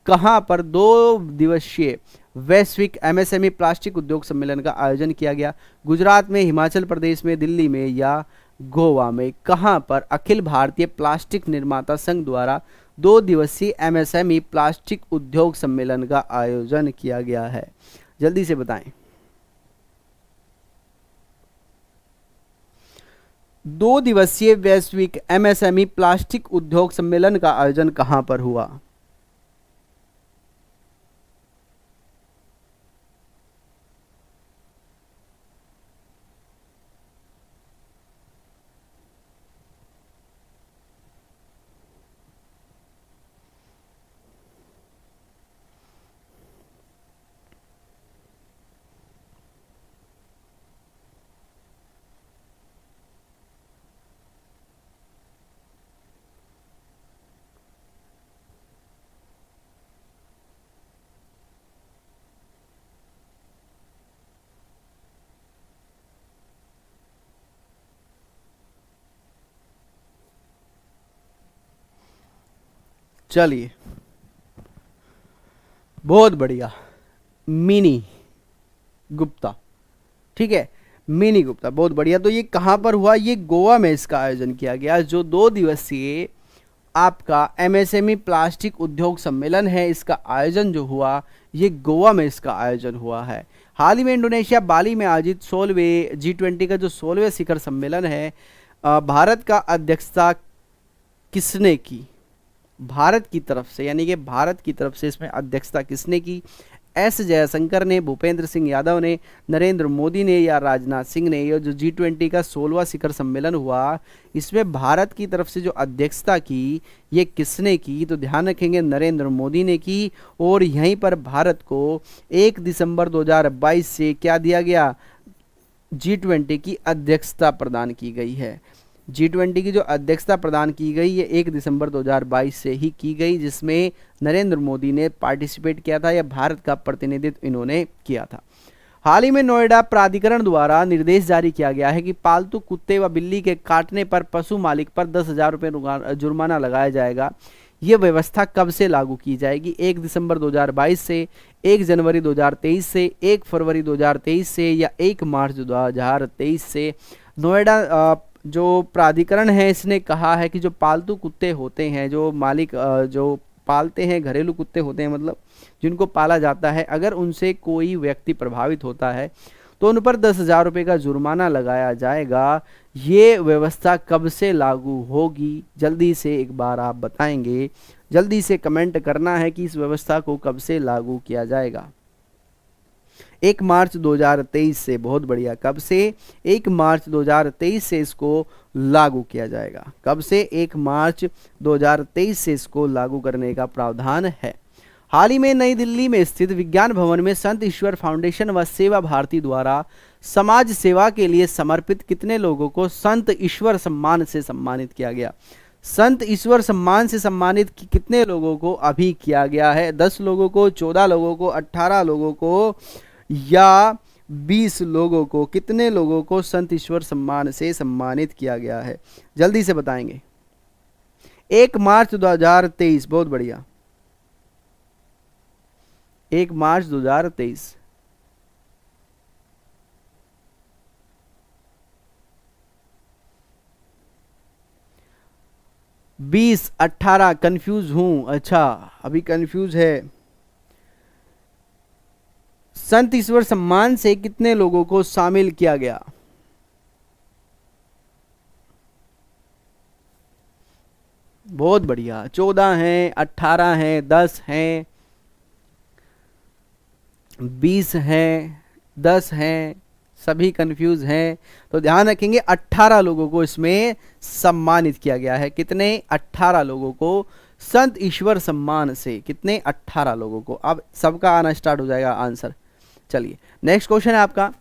कहां पर 2 दिवसीय वैश्विक एमएसएमई प्लास्टिक उद्योग सम्मेलन का आयोजन किया गया? गुजरात में, हिमाचल प्रदेश में, दिल्ली में या गोवा में? कहां पर अखिल भारतीय प्लास्टिक निर्माता संघ द्वारा 2 दिवसीय एमएसएमई प्लास्टिक उद्योग सम्मेलन का आयोजन किया गया है? जल्दी से बताएं। 2 दिवसीय वैश्विक एमएसएमई प्लास्टिक उद्योग सम्मेलन का आयोजन कहां पर हुआ? चलिए, बहुत बढ़िया, मिनी गुप्ता। ठीक है, मिनी गुप्ता, बहुत बढ़िया। तो ये कहां पर हुआ? ये गोवा में इसका आयोजन किया गया। जो 2 दिवसीय आपका एमएसएमई प्लास्टिक उद्योग सम्मेलन है, इसका आयोजन जो हुआ ये गोवा में इसका आयोजन हुआ है। हाल ही में इंडोनेशिया बाली में आयोजित 16वें G20 का जो 16वें शिखर सम्मेलन है, भारत का अध्यक्षता किसने की? भारत की तरफ से, यानी कि भारत की तरफ से इसमें अध्यक्षता किसने की? एस जयशंकर ने, भूपेंद्र सिंह यादव ने, नरेंद्र मोदी ने या राजनाथ सिंह ने? ये जो G20 का 16वां शिखर सम्मेलन हुआ, इसमें भारत की तरफ से जो अध्यक्षता की ये किसने की? तो ध्यान रखेंगे, नरेंद्र मोदी ने की। और यहीं पर भारत को 1 दिसंबर 2022 से क्या दिया गया? G20 की अध्यक्षता प्रदान की गई है। G20 की जो अध्यक्षता प्रदान की गई ये 1 दिसंबर 2022 से ही की गई, जिसमें नरेंद्र मोदी ने पार्टिसिपेट किया था या भारत का प्रतिनिधित्व इन्होंने किया था। हाल ही में नोएडा प्राधिकरण द्वारा निर्देश जारी किया गया है कि पालतू कुत्ते व बिल्ली के काटने पर पशु मालिक पर 10,000 रुपये जुर्माना लगाया जाएगा। ये व्यवस्था कब से लागू की जाएगी? 1 दिसंबर 2022 से, 1 जनवरी 2023 से, 1 फरवरी 2023 से या 1 मार्च 2023 से? नोएडा जो प्राधिकरण है इसने कहा है कि जो पालतू कुत्ते होते हैं, जो मालिक जो पालते हैं, घरेलू कुत्ते होते हैं, मतलब जिनको पाला जाता है, अगर उनसे कोई व्यक्ति प्रभावित होता है तो उन पर 10,000 रुपये का जुर्माना लगाया जाएगा। ये व्यवस्था कब से लागू होगी? जल्दी से एक बार आप बताएंगे, जल्दी से कमेंट करना है कि इस व्यवस्था को कब से लागू किया जाएगा। 1 मार्च 2023 से। बहुत बढ़िया, कब से? 1 मार्च 2023 से इसको लागू किया जाएगा। कब से? 1 मार्च 2023 से इसको लागू करने का प्रावधान है। हाल ही में नई दिल्ली में स्थित विज्ञान भवन में संत ईश्वर फाउंडेशन व सेवा भारती द्वारा समाज सेवा के लिए समर्पित कितने लोगों को संत ईश्वर सम्मान से सम्मानित किया गया? संत ईश्वर सम्मान से सम्मानित कितने लोगों को अभी किया गया है? 10 लोगों को, 14 लोगों को, 18 लोगों को या 20 लोगों को? कितने लोगों को संत ईश्वर सम्मान से सम्मानित किया गया है? जल्दी से बताएंगे। 1 मार्च 2023। बहुत बढ़िया, 1 मार्च 2023। बीस, 18 कंफ्यूज हूं। अच्छा, अभी कंफ्यूज है। संत ईश्वर सम्मान से कितने लोगों को शामिल किया गया? बहुत बढ़िया, 14 हैं, 18 हैं, 10 हैं, 20 हैं, 10 हैं, सभी कंफ्यूज हैं। तो ध्यान रखेंगे 18 लोगों को इसमें सम्मानित किया गया है। कितने? 18 लोगों को संत ईश्वर सम्मान से। कितने? 18 लोगों को। अब सबका आना स्टार्ट हो जाएगा आंसर। चलिए, नेक्स्ट क्वेश्चन है आपका।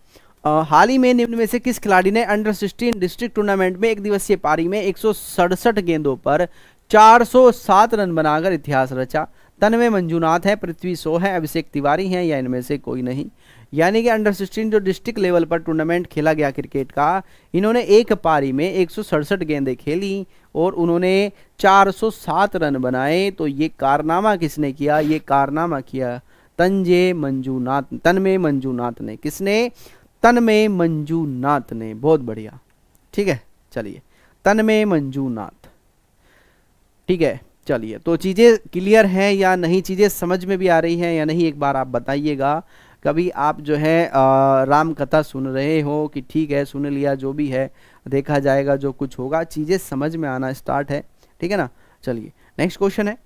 हाल ही में निम्न में से किस खिलाड़ी ने अंडर 16 डिस्ट्रिक्ट टूर्नामेंट में 1 दिवसीय पारी में 167 गेंदों पर 407 रन बनाकर इतिहास रचा? तन्मय मंजूनाथ है, पृथ्वी शॉ है, अभिषेक तिवारी हैं या इनमें से कोई नहीं? यानी कि अंडर 16 जो डिस्ट्रिक्ट लेवल पर टूर्नामेंट खेला गया क्रिकेट का, इन्होंने एक पारी में 167 गेंदें खेली और उन्होंने 407 रन बनाए। तो ये कारनामा किसने किया? ये कारनामा किया तन्मय मंजूनाथ ने। किसने? तन्मय मंजूनाथ ने। बहुत बढ़िया, ठीक है। चलिए, तन्मय मंजूनाथ, ठीक है। चलिए, तो चीज़ें क्लियर हैं या नहीं, चीज़ें समझ में भी आ रही हैं या नहीं, एक बार आप बताइएगा। कभी आप जो है राम कथा सुन रहे हो कि ठीक है सुन लिया, जो भी है देखा जाएगा, जो कुछ होगा, चीज़ें समझ में आना स्टार्ट है, ठीक है ना। चलिए, नेक्स्ट क्वेश्चन है,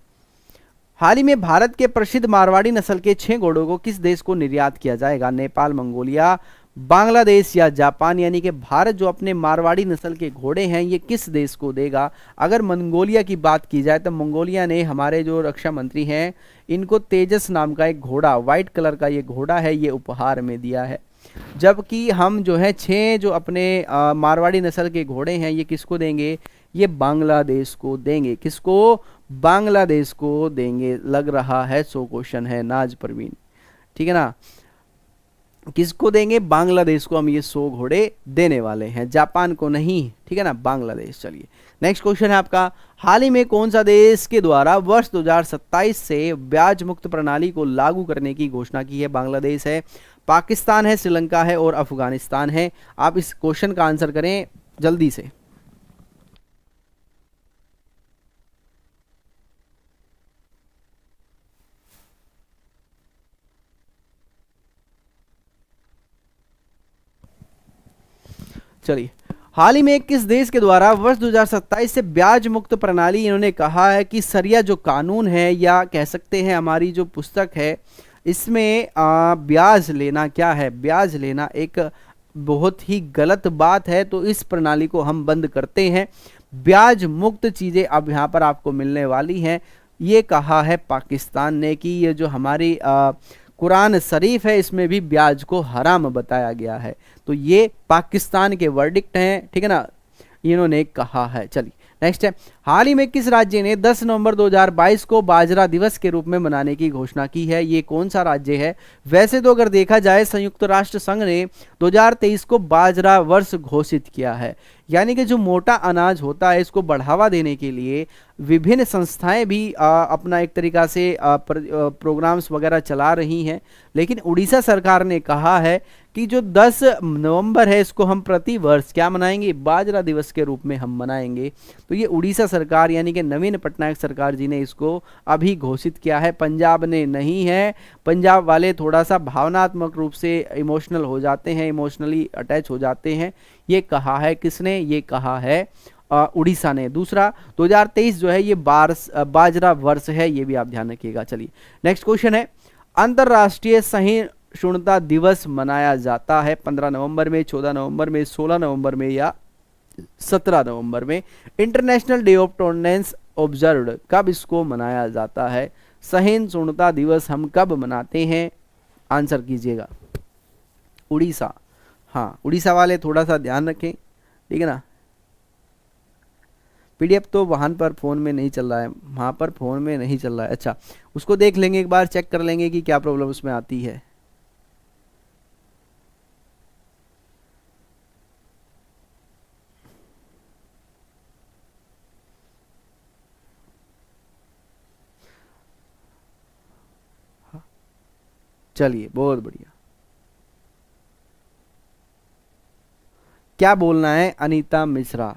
हाल ही में भारत के प्रसिद्ध मारवाड़ी नस्ल के 6 घोड़ों को किस देश को निर्यात किया जाएगा? नेपाल, मंगोलिया, बांग्लादेश या जापान। यानी कि भारत जो अपने मारवाड़ी नस्ल के घोड़े हैं ये किस देश को देगा? अगर मंगोलिया की बात की जाए तो मंगोलिया ने हमारे जो रक्षा मंत्री हैं इनको तेजस नाम का एक घोड़ा, व्हाइट कलर का ये घोड़ा है, ये उपहार में दिया है। जबकि हम जो है 6 जो अपने मारवाड़ी नस्ल के घोड़े हैं ये किसको देंगे? ये बांग्लादेश को देंगे। किसको? बांग्लादेश को देंगे। लग रहा है 100 क्वेश्चन है नाज परवीन, ठीक है ना। किसको देंगे? बांग्लादेश को हम ये 100 घोड़े देने वाले हैं, जापान को नहीं, ठीक है ना, बांग्लादेश। चलिए, नेक्स्ट क्वेश्चन है आपका, हाल ही में कौन सा देश के द्वारा वर्ष 2027 से ब्याज मुक्त प्रणाली को लागू करने की घोषणा की है? बांग्लादेश है, पाकिस्तान है, श्रीलंका है और अफगानिस्तान है। आप इस क्वेश्चन का आंसर करें जल्दी से। चलिए, हाल ही में किस देश के द्वारा वर्ष 2027 से ब्याज मुक्त प्रणाली, इन्होंने कहा है कि सरिया जो कानून है या कह सकते हैं हमारी जो पुस्तक है इसमें ब्याज लेना क्या है? ब्याज लेना एक बहुत ही गलत बात है, तो इस प्रणाली को हम बंद करते हैं। ब्याज मुक्त चीज़ें अब यहाँ पर आपको मिलने वाली हैं। ये कहा है पाकिस्तान ने कि ये जो हमारी कुरान शरीफ है इसमें भी ब्याज को हराम बताया गया है। तो ये पाकिस्तान के वर्डिक्ट हैं, ठीक है ना, इन्होंने कहा है। चलिए, नेक्स्ट है, हाल ही में किस राज्य ने 10 नवंबर 2022 को बाजरा दिवस के रूप में मनाने की घोषणा की है? ये कौन सा राज्य है? वैसे तो अगर देखा जाए संयुक्त राष्ट्र संघ ने 2023 को बाजरा वर्ष घोषित किया है, यानी कि जो मोटा अनाज होता है इसको बढ़ावा देने के लिए विभिन्न संस्थाएं भी अपना एक तरीका से प्रोग्राम्स वगैरह चला रही हैं। लेकिन उड़ीसा सरकार ने कहा है कि जो 10 नवंबर है इसको हम प्रति वर्ष क्या मनाएंगे? बाजरा दिवस के रूप में हम मनाएंगे। तो ये उड़ीसा सरकार यानी कि नवीन पटनायक सरकार जी ने इसको अभी घोषित किया है, पंजाब ने नहीं है। पंजाब वाले थोड़ा सा भावनात्मक रूप से इमोशनल हो जाते हैं, इमोशनली अटैच हो जाते हैं। ये कहा है किसने? ये कहा है उड़ीसा ने। दूसरा, 2023 जो है ये बाजरा वर्ष है, ये भी आप ध्यान रखिएगा। चलिए, नेक्स्ट क्वेश्चन है, अंतरराष्ट्रीय सहिष्णुता दिवस मनाया जाता है 15 नवंबर में, 14 नवंबर में, 16 नवंबर में या 17 नवंबर में? International day of tolerance observed, कब इसको मनाया जाता है? सहिष्णुता दिवस हम कब मनाते हैं? आंसर कीजिएगा। उड़ीसा, हाँ, उड़ीसा वाले थोड़ा सा ध्यान रखें, ठीक है ना। पीडीएफ तो वहाँ पर फ़ोन में नहीं चल रहा है, वहाँ पर फ़ोन में नहीं चल रहा है। अच्छा, उसको देख लेंगे, एक बार चेक कर लेंगे कि क्या प्रॉब्लम उसमें आती है। चलिए, बहुत बढ़िया। क्या बोलना है अनीता मिश्रा?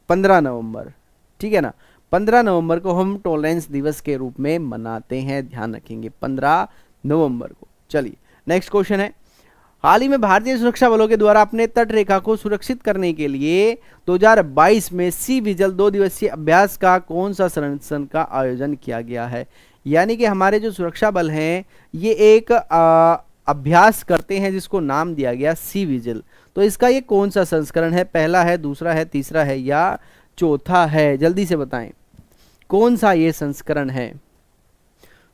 15 नवंबर, ठीक है ना। 15 नवंबर को हम टॉलरेंस दिवस के रूप में मनाते हैं, ध्यान रखेंगे 15 नवंबर को। चलिए, नेक्स्ट क्वेश्चन है, हाल ही में भारतीय सुरक्षा बलों के द्वारा अपने तट रेखा को सुरक्षित करने के लिए 2022 में सी विजिल 2 दिवसीय अभ्यास का कौन सा संरक्षण का आयोजन किया गया है? यानी कि हमारे जो सुरक्षा बल हैं ये एक अभ्यास करते हैं जिसको नाम दिया गया सी विजिल। तो इसका ये कौन सा संस्करण है? पहला है, दूसरा है, तीसरा है या चौथा है? जल्दी से बताएं कौन सा ये संस्करण है,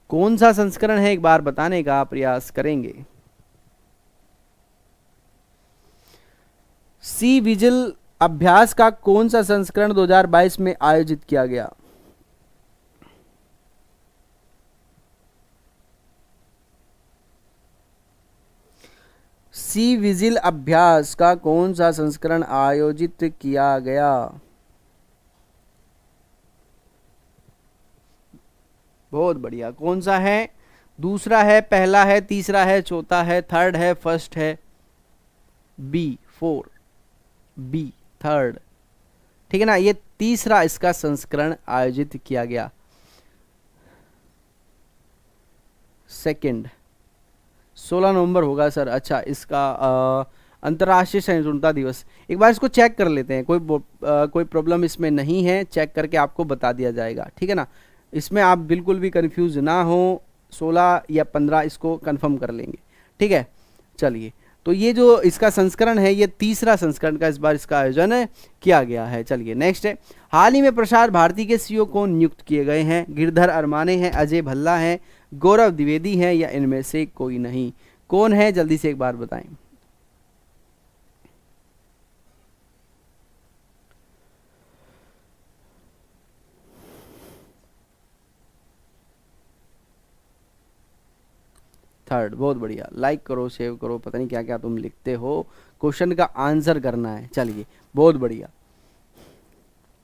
कौन सा संस्करण है, एक बार बताने का प्रयास करेंगे। सी विजिल अभ्यास का कौन सा संस्करण 2022 में आयोजित किया गया? सी विजिल अभ्यास का कौन सा संस्करण आयोजित किया गया? बहुत बढ़िया, कौन सा है? दूसरा है, पहला है, तीसरा है, चौथा है, थर्ड है, फर्स्ट है, बी 4, बी थर्ड, ठीक है ना। ये तीसरा इसका संस्करण आयोजित किया गया। सेकंड 16 नवंबर होगा सर। अच्छा, इसका अंतर्राष्ट्रीय सहिष्णुता दिवस, एक बार इसको चेक कर लेते हैं, कोई प्रॉब्लम इसमें नहीं है, चेक करके आपको बता दिया जाएगा, ठीक है ना। इसमें आप बिल्कुल भी कंफ्यूज ना हो, 16 या 15 इसको कंफर्म कर लेंगे, ठीक है। चलिए, तो ये जो इसका संस्करण है, ये तीसरा संस्करण का इस बार इसका आयोजन किया गया है। चलिए नेक्स्ट है, हाल ही में प्रसार भारती के सीईओ कौन नियुक्त किए गए हैं? गिरधर अरमाने हैं, अजय भल्ला हैं, गौरव द्विवेदी हैं, या इनमें से कोई नहीं? कौन है, जल्दी से एक बार बताएं। थर्ड, बहुत बढ़िया, लाइक करो, सेव करो, पता नहीं क्या क्या तुम लिखते हो, क्वेश्चन का आंसर करना है। चलिए, बहुत बढ़िया,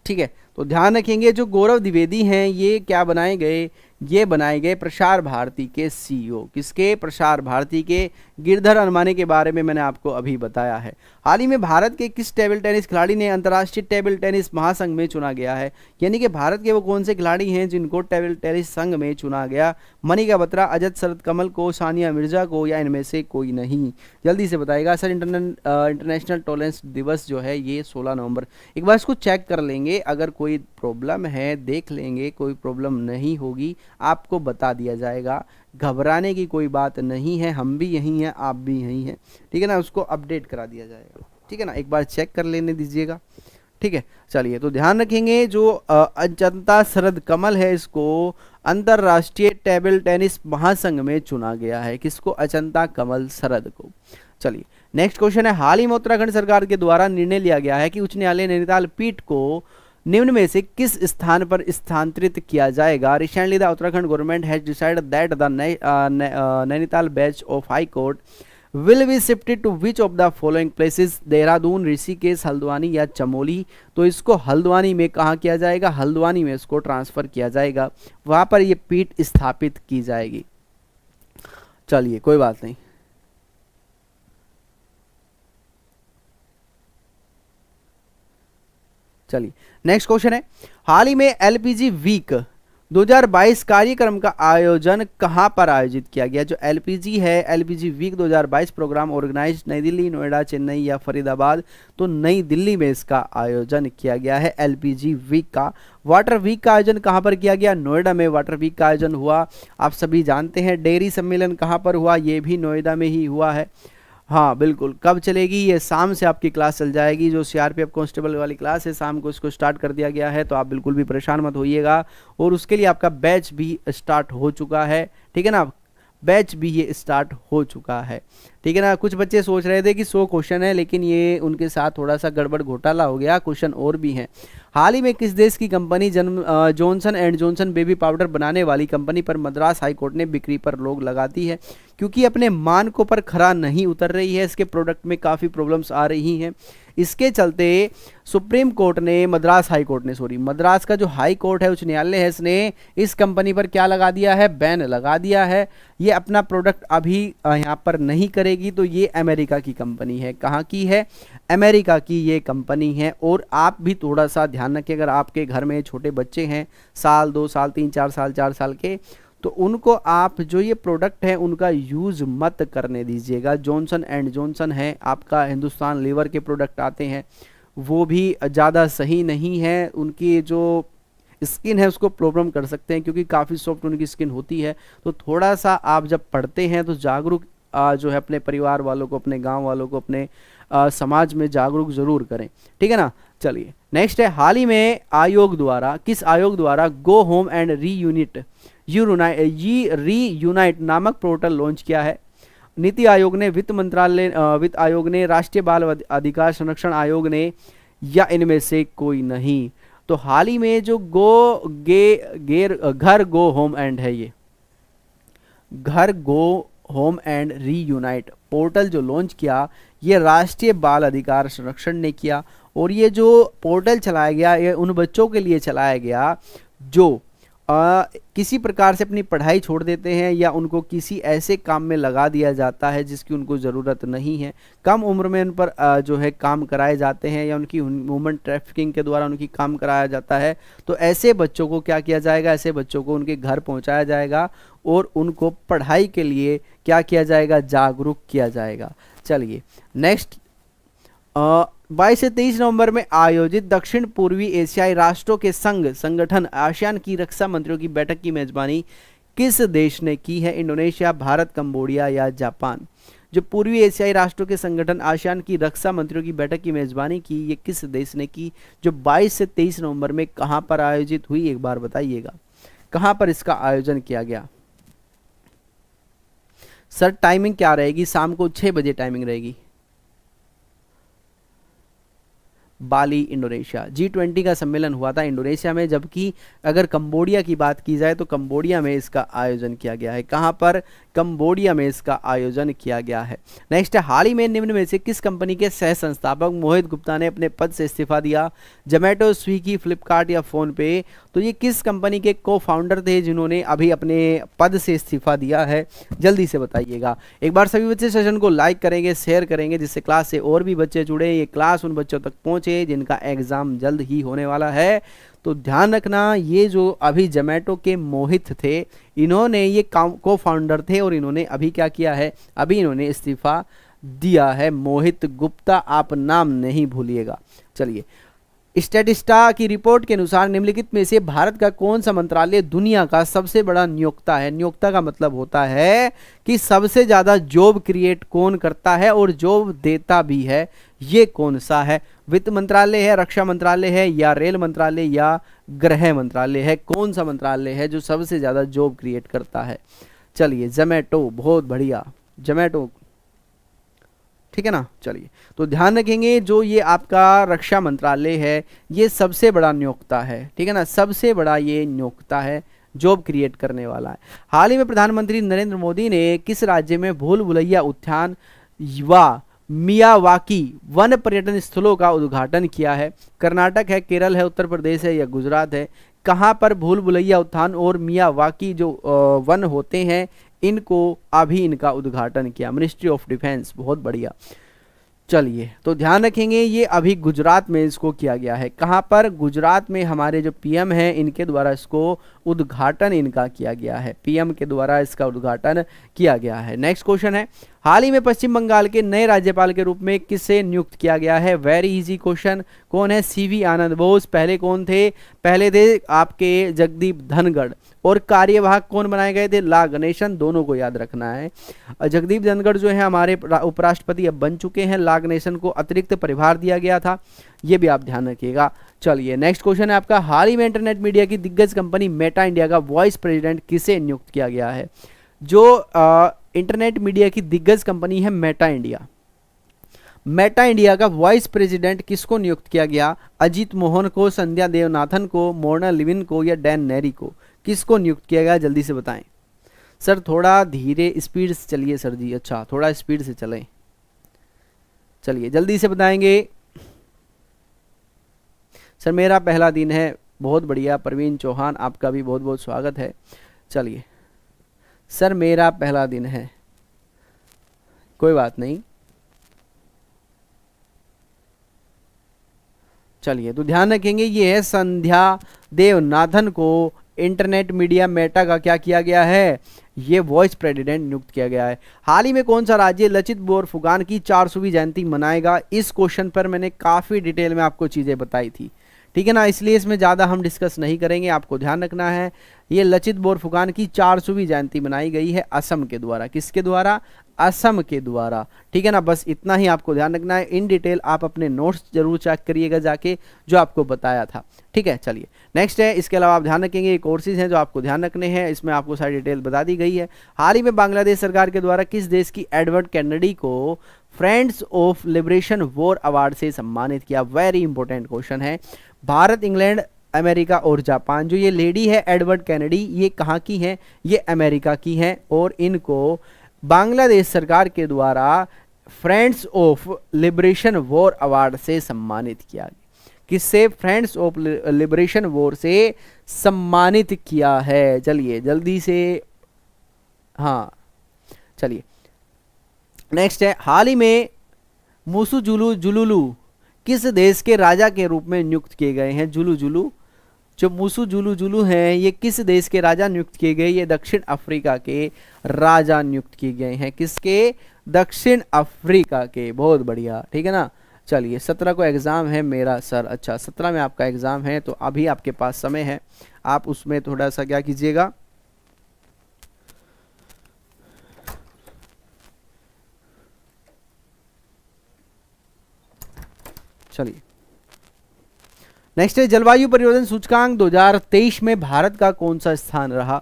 ठीक है। तो ध्यान रखेंगे, जो गौरव द्विवेदी हैं ये क्या बनाए गए? ये बनाए गए प्रसार भारती के सीईओ। किसके? प्रसार भारती के। गिरधर अरमाने के बारे में मैंने आपको अभी बताया है। हाल ही में भारत के किस टेबल टेनिस खिलाड़ी ने अंतर्राष्ट्रीय टेबल टेनिस महासंघ में चुना गया है? यानी कि भारत के वो कौन से खिलाड़ी हैं जिनको टेबल टेनिस संघ में चुना गया? मनिका बत्रा, अजत शरद कमल को, सानिया मिर्जा को, या इनमें से कोई नहीं? जल्दी से बताइएगा सर। इंटरनेशनल टॉलरेंस दिवस जो है ये 16 नवंबर। एक बार इसको चेक कर लेंगे, अगर कोई प्रॉब्लम है देख लेंगे, कोई प्रॉब्लम नहीं होगी आपको बता दिया जाएगा। घबराने की कोई बात नहीं है, हम भी यहीं हैं, आप भी यहीं हैं, ठीक है ना। उसको अपडेट करा दिया जाएगा, ठीक है ना। एक बार चेक कर लेने दीजिएगा, ठीक है। चलिए, तो ध्यान रखेंगे, जो अजंता शरद कमल है इसको अंतरराष्ट्रीय टेबल टेनिस महासंघ में चुना गया है। किसको? अजंता कमल शरद को। चलिए, नेक्स्ट क्वेश्चन है, हाल ही में उत्तराखंड सरकार के द्वारा निर्णय लिया गया है कि उच्च न्यायालय नैनीताल पीठ को निम्न में से किस स्थान पर स्थानांतरित किया जाएगा? Recently the Uttarakhand government has decided that the Nainital bench of high court will be shifted to which of the following places? Dehradun, Rishikesh, Haldwani या चमोली? तो इसको हल्द्वानी में कहाँ किया जाएगा? हल्द्वानी में इसको ट्रांसफर किया जाएगा, वहां पर ये पीठ स्थापित की जाएगी। चलिए, कोई बात नहीं। चलिए, नेक्स्ट क्वेश्चन है, हाल ही में एलपीजी वीक 2022 कार्यक्रम का आयोजन कहां पर आयोजित किया गया? जो एलपीजी है, एलपीजी वीक 2022 प्रोग्राम ऑर्गेनाइज नई दिल्ली, नोएडा, चेन्नई या फरीदाबाद? तो नई दिल्ली में इसका आयोजन किया गया है एलपीजी वीक का। वाटर वीक का आयोजन कहां पर किया गया? नोएडा में वाटर वीक का आयोजन हुआ। आप सभी जानते हैं डेयरी सम्मेलन कहां पर हुआ? ये भी नोएडा में ही हुआ है। हाँ बिल्कुल, कब चलेगी? ये शाम से आपकी क्लास चल जाएगी, जो सीआरपीएफ कांस्टेबल वाली क्लास है, शाम को इसको स्टार्ट कर दिया गया है, तो आप बिल्कुल भी परेशान मत होइएगा। और उसके लिए आपका बैच भी स्टार्ट हो चुका है, ठीक है ना। बैच भी ये स्टार्ट हो चुका है, ठीक है ना। कुछ बच्चे सोच रहे थे कि 100 क्वेश्चन है, लेकिन ये उनके साथ थोड़ा सा गड़बड़ घोटाला हो गया, क्वेश्चन और भी हैं। हाल ही में किस देश की company Johnson and Johnson baby powder बनाने वाली कंपनी पर मद्रास हाईकोर्ट ने बिक्री पर रोक लगा दी है? क्योंकि अपने मानकों पर खरा नहीं उतर रही है, इसके प्रोडक्ट में काफ़ी प्रॉब्लम्स आ रही हैं। इसके चलते सुप्रीम कोर्ट ने, मद्रास हाई कोर्ट ने, सॉरी, मद्रास का जो हाई कोर्ट है, उच्च न्यायालय है, इसने इस कंपनी पर क्या लगा दिया है? बैन लगा दिया है। ये अपना प्रोडक्ट अभी यहाँ पर नहीं करेगी। तो ये अमेरिका की कंपनी है। कहाँ की है? अमेरिका की ये कंपनी है। और आप भी थोड़ा सा ध्यान रखें, अगर आपके घर में छोटे बच्चे हैं, साल, 2 साल, 3, 4 साल, 4 साल के, तो उनको आप जो ये प्रोडक्ट है उनका यूज़ मत करने दीजिएगा। जॉनसन एंड जॉनसन है, आपका हिंदुस्तान लीवर के प्रोडक्ट आते हैं, वो भी ज़्यादा सही नहीं है। उनकी जो स्किन है उसको प्रॉब्लम कर सकते हैं, क्योंकि काफ़ी सॉफ्ट उनकी स्किन होती है। तो थोड़ा सा आप जब पढ़ते हैं तो जागरूक जो है अपने परिवार वालों को, अपने गांव वालों को, अपने समाज में जागरूक जरूर करें, ठीक है ना। चलिए, नेक्स्ट है, हाल ही में आयोग द्वारा, किस आयोग द्वारा गो होम एंड रीयूनाइट नामक पोर्टल लॉन्च किया है? नीति आयोग ने, वित्त आयोग ने, राष्ट्रीय बाल अधिकार संरक्षण आयोग ने, या इनमें से कोई नहीं? तो हाल ही में जो घर गो होम एंड है, ये घर go home and reunite portal जो लॉन्च किया, ये राष्ट्रीय बाल अधिकार संरक्षण ने किया। और ये जो पोर्टल चलाया गया, ये उन बच्चों के लिए चलाया गया जो किसी प्रकार से अपनी पढ़ाई छोड़ देते हैं या उनको किसी ऐसे काम में लगा दिया जाता है जिसकी उनको ज़रूरत नहीं है, कम उम्र में उन पर जो है काम कराए जाते हैं या उनकी ह्यूमन ट्रैफिकिंग के द्वारा उनकी काम कराया जाता है, तो ऐसे बच्चों को क्या किया जाएगा, ऐसे बच्चों को उनके घर पहुंचाया जाएगा और उनको पढ़ाई के लिए क्या किया जाएगा, जागरूक किया जाएगा। चलिए नेक्स्ट, 22 से 23 नवंबर में आयोजित दक्षिण पूर्वी एशियाई राष्ट्रों के संगठन आसियान की रक्षा मंत्रियों की बैठक की मेजबानी किस देश ने की है? इंडोनेशिया, भारत, कंबोडिया या जापान? जो पूर्वी एशियाई राष्ट्रों के संगठन आसियान की रक्षा मंत्रियों की बैठक की मेजबानी की, ये किस देश ने की, जो 22 से 23 नवंबर में कहां पर आयोजित हुई, एक बार बताइएगा कहां पर इसका आयोजन किया गया? सर टाइमिंग क्या रहेगी? शाम को 6 बजे टाइमिंग रहेगी। बाली, इंडोनेशिया। G20 का सम्मेलन हुआ था इंडोनेशिया में, जबकि अगर कंबोडिया की बात की जाए तो कंबोडिया में इसका आयोजन किया गया है। कहां पर? कंबोडिया में इसका आयोजन किया गया है। नेक्स्ट है, हाल ही में निम्न में से किस कंपनी के सह संस्थापक मोहित गुप्ता ने अपने पद से इस्तीफा दिया? जोमैटो, स्विगी, फ्लिपकार्ट या फोन पे? तो ये किस कंपनी के को फाउंडर थे जिन्होंने अभी अपने पद से इस्तीफा दिया है? जल्दी से बताइएगा। एक बार सभी बच्चे सेशन को लाइक करेंगे, शेयर करेंगे, जिससे क्लास से और भी बच्चे जुड़े, ये क्लास उन बच्चों तक पहुंचे जिनका एग्जाम जल्द ही होने वाला है। तो ध्यान रखना, ये जो अभी जोमैटो के मोहित थे, इन्होंने ये को फाउंडर थे और इन्होंने अभी क्या किया है, अभी इन्होंने इस्तीफा दिया है। मोहित गुप्ता, आप नाम नहीं भूलिएगा। चलिए, स्टैटिस्टा की रिपोर्ट के अनुसार निम्नलिखित में से भारत का कौन सा मंत्रालय दुनिया का सबसे बड़ा नियोक्ता है? नियोक्ता का मतलब होता है कि सबसे ज्यादा जॉब क्रिएट कौन करता है और जॉब देता भी है, ये कौन सा है? वित्त मंत्रालय है, रक्षा मंत्रालय है या रेल मंत्रालय या गृह मंत्रालय है? कौन सा मंत्रालय है जो सबसे ज्यादा जॉब क्रिएट करता है? चलिए, जोमैटो, बहुत बढ़िया, जोमैटो, ठीक है ना। चलिए, तो ध्यान रखेंगे जो ये आपका रक्षा मंत्रालय है, ये सबसे बड़ा नियोक्ता है, ठीक है ना, सबसे बड़ा ये नियोक्ता है, जॉब क्रिएट करने वाला है। हाल ही में प्रधानमंत्री नरेंद्र मोदी ने किस राज्य में भूल भुलैया उद्यान व मियावाकी वन पर्यटन स्थलों का उद्घाटन किया है? कर्नाटक है, केरल है, उत्तर प्रदेश है या गुजरात है? कहां पर भूल भुलैया उद्यान और मियावाकी जो वन होते हैं, इनको अभी इनका उद्घाटन किया? मिनिस्ट्री ऑफ डिफेंस, बहुत बढ़िया। चलिए, तो ध्यान रखेंगे ये अभी गुजरात में इसको किया गया है। कहां पर? गुजरात में हमारे जो पीएम हैं, इनके द्वारा इसको उद्घाटन इनका किया गया है, पीएम के द्वारा इसका उद्घाटन किया गया है। नेक्स्ट क्वेश्चन है, हाल ही में पश्चिम बंगाल के नए राज्यपाल के रूप में किसे नियुक्त किया गया है? वेरी इजी क्वेश्चन, कौन है? सीवी आनंद बोस। पहले कौन थे? पहले थे आपके जगदीप धनखड़। और कार्यवाहक कौन बनाए गए थे? ला गणेशन, दोनों को याद रखना है। जगदीप धनखड़ जो है हमारे उपराष्ट्रपति अब बन चुके हैं, ला गणेशन को अतिरिक्त प्रभार दिया गया था, ये भी आप ध्यान रखिएगा। चलिए, नेक्स्ट क्वेश्चन है आपका, हाल ही में इंटरनेट मीडिया की दिग्गज कंपनी मेटा इंडिया का वाइस प्रेसिडेंट किसे नियुक्त किया गया है? जो इंटरनेट मीडिया की दिग्गज कंपनी है मेटा इंडिया, मेटा इंडिया का वाइस प्रेसिडेंट किसको नियुक्त किया गया? अजीत मोहन को, संध्या देवनाथन को, मोर्ना लिविन को या डैन नेरी को? किसको नियुक्त किया गया? जल्दी से बताएं। सर थोड़ा धीरे स्पीड से चलिए सर जी, अच्छा थोड़ा स्पीड से चलें। चलिए जल्दी से बताएंगे। सर मेरा पहला दिन है, बहुत बढ़िया। प्रवीण चौहान, आपका भी बहुत बहुत स्वागत है। चलिए, सर मेरा पहला दिन है, कोई बात नहीं। चलिए, तो ध्यान रखेंगे ये है संध्या देवनाथन को इंटरनेट मीडिया मेटा का क्या किया गया है? ये वॉइस प्रेसिडेंट नियुक्त किया गया है। हाल ही में कौन सा राज्य लचित बोरफुकान की 400वीं जयंती मनाएगा? इस क्वेश्चन पर मैंने काफी डिटेल में आपको चीजें बताई थी, ठीक है ना, इसलिए इसमें ज़्यादा हम डिस्कस नहीं करेंगे। आपको ध्यान रखना है ये लचित बोरफुकान की 400वीं जयंती मनाई गई है असम के द्वारा। किसके द्वारा? असम के द्वारा, ठीक है ना। बस इतना ही आपको ध्यान रखना है। इन डिटेल आप अपने नोट्स जरूर चेक करिएगा जाके, जो आपको बताया था, ठीक है। चलिए नेक्स्ट है, इसके अलावा आप ध्यान रखेंगे ये कोर्सेज हैं जो आपको ध्यान रखने हैं, इसमें आपको सारी डिटेल बता दी गई है। हाल ही में बांग्लादेश सरकार के द्वारा किस देश की एडवर्ड कैनेडी को friends of liberation war award से सम्मानित किया? वेरी इंपॉर्टेंट क्वेश्चन है। भारत, इंग्लैंड, अमेरिका और जापान। जो ये लेडी है एडवर्ड कैनेडी, ये कहाँ की है? ये अमेरिका की है और इनको बांग्लादेश सरकार के द्वारा friends of liberation war award से सम्मानित किया गया। किससे? फ्रेंड्स ऑफ लिबरेशन वॉर से सम्मानित किया है। चलिए जल्दी से, हाँ चलिए नेक्स्ट है, हाल ही में मुसुजुलु जुलुलु किस देश के राजा के रूप में नियुक्त किए गए हैं? जुलु जुलु, जो मुसुजुलु जुलु हैं, ये किस देश के राजा नियुक्त किए गए? ये दक्षिण अफ्रीका के राजा नियुक्त किए गए हैं। किसके? दक्षिण अफ्रीका के। बहुत बढ़िया, ठीक है ना। चलिए 17 को एग्ज़ाम है मेरा सर। अच्छा 17 में आपका एग्ज़ाम है, तो अभी आपके पास समय है, आप उसमें थोड़ा सा क्या कीजिएगा, चलिए नेक्स्ट है, जलवायु परिवर्तन सूचकांक 2023 में भारत का कौन सा स्थान रहा?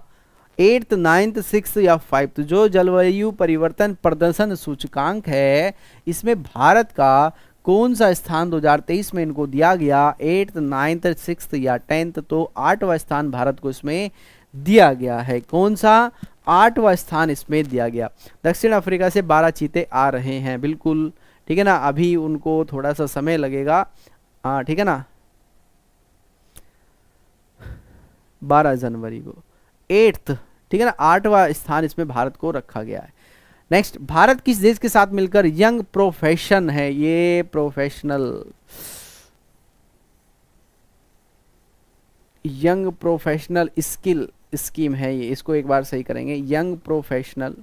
8th 9th 6th या 5th? जो जलवायु परिवर्तन प्रदर्शन सूचकांक है, इसमें भारत का कौन सा स्थान 2023 में इनको दिया गया? 8th 9th 6th या 10th? तो 8वां स्थान भारत को इसमें दिया गया है। कौन सा? 8वां स्थान इसमें दिया गया। दक्षिण अफ्रीका से 12 चीते आ रहे हैं, बिल्कुल ठीक है ना। अभी उनको थोड़ा सा समय लगेगा, हाँ ठीक है ना, 12 जनवरी को 8th, ठीक है ना, 8वां स्थान इसमें भारत को रखा गया है। नेक्स्ट, भारत किस देश के साथ मिलकर यंग प्रोफेशन है? ये professional, young professional skill scheme है ये, इसको एक बार सही करेंगे, young professional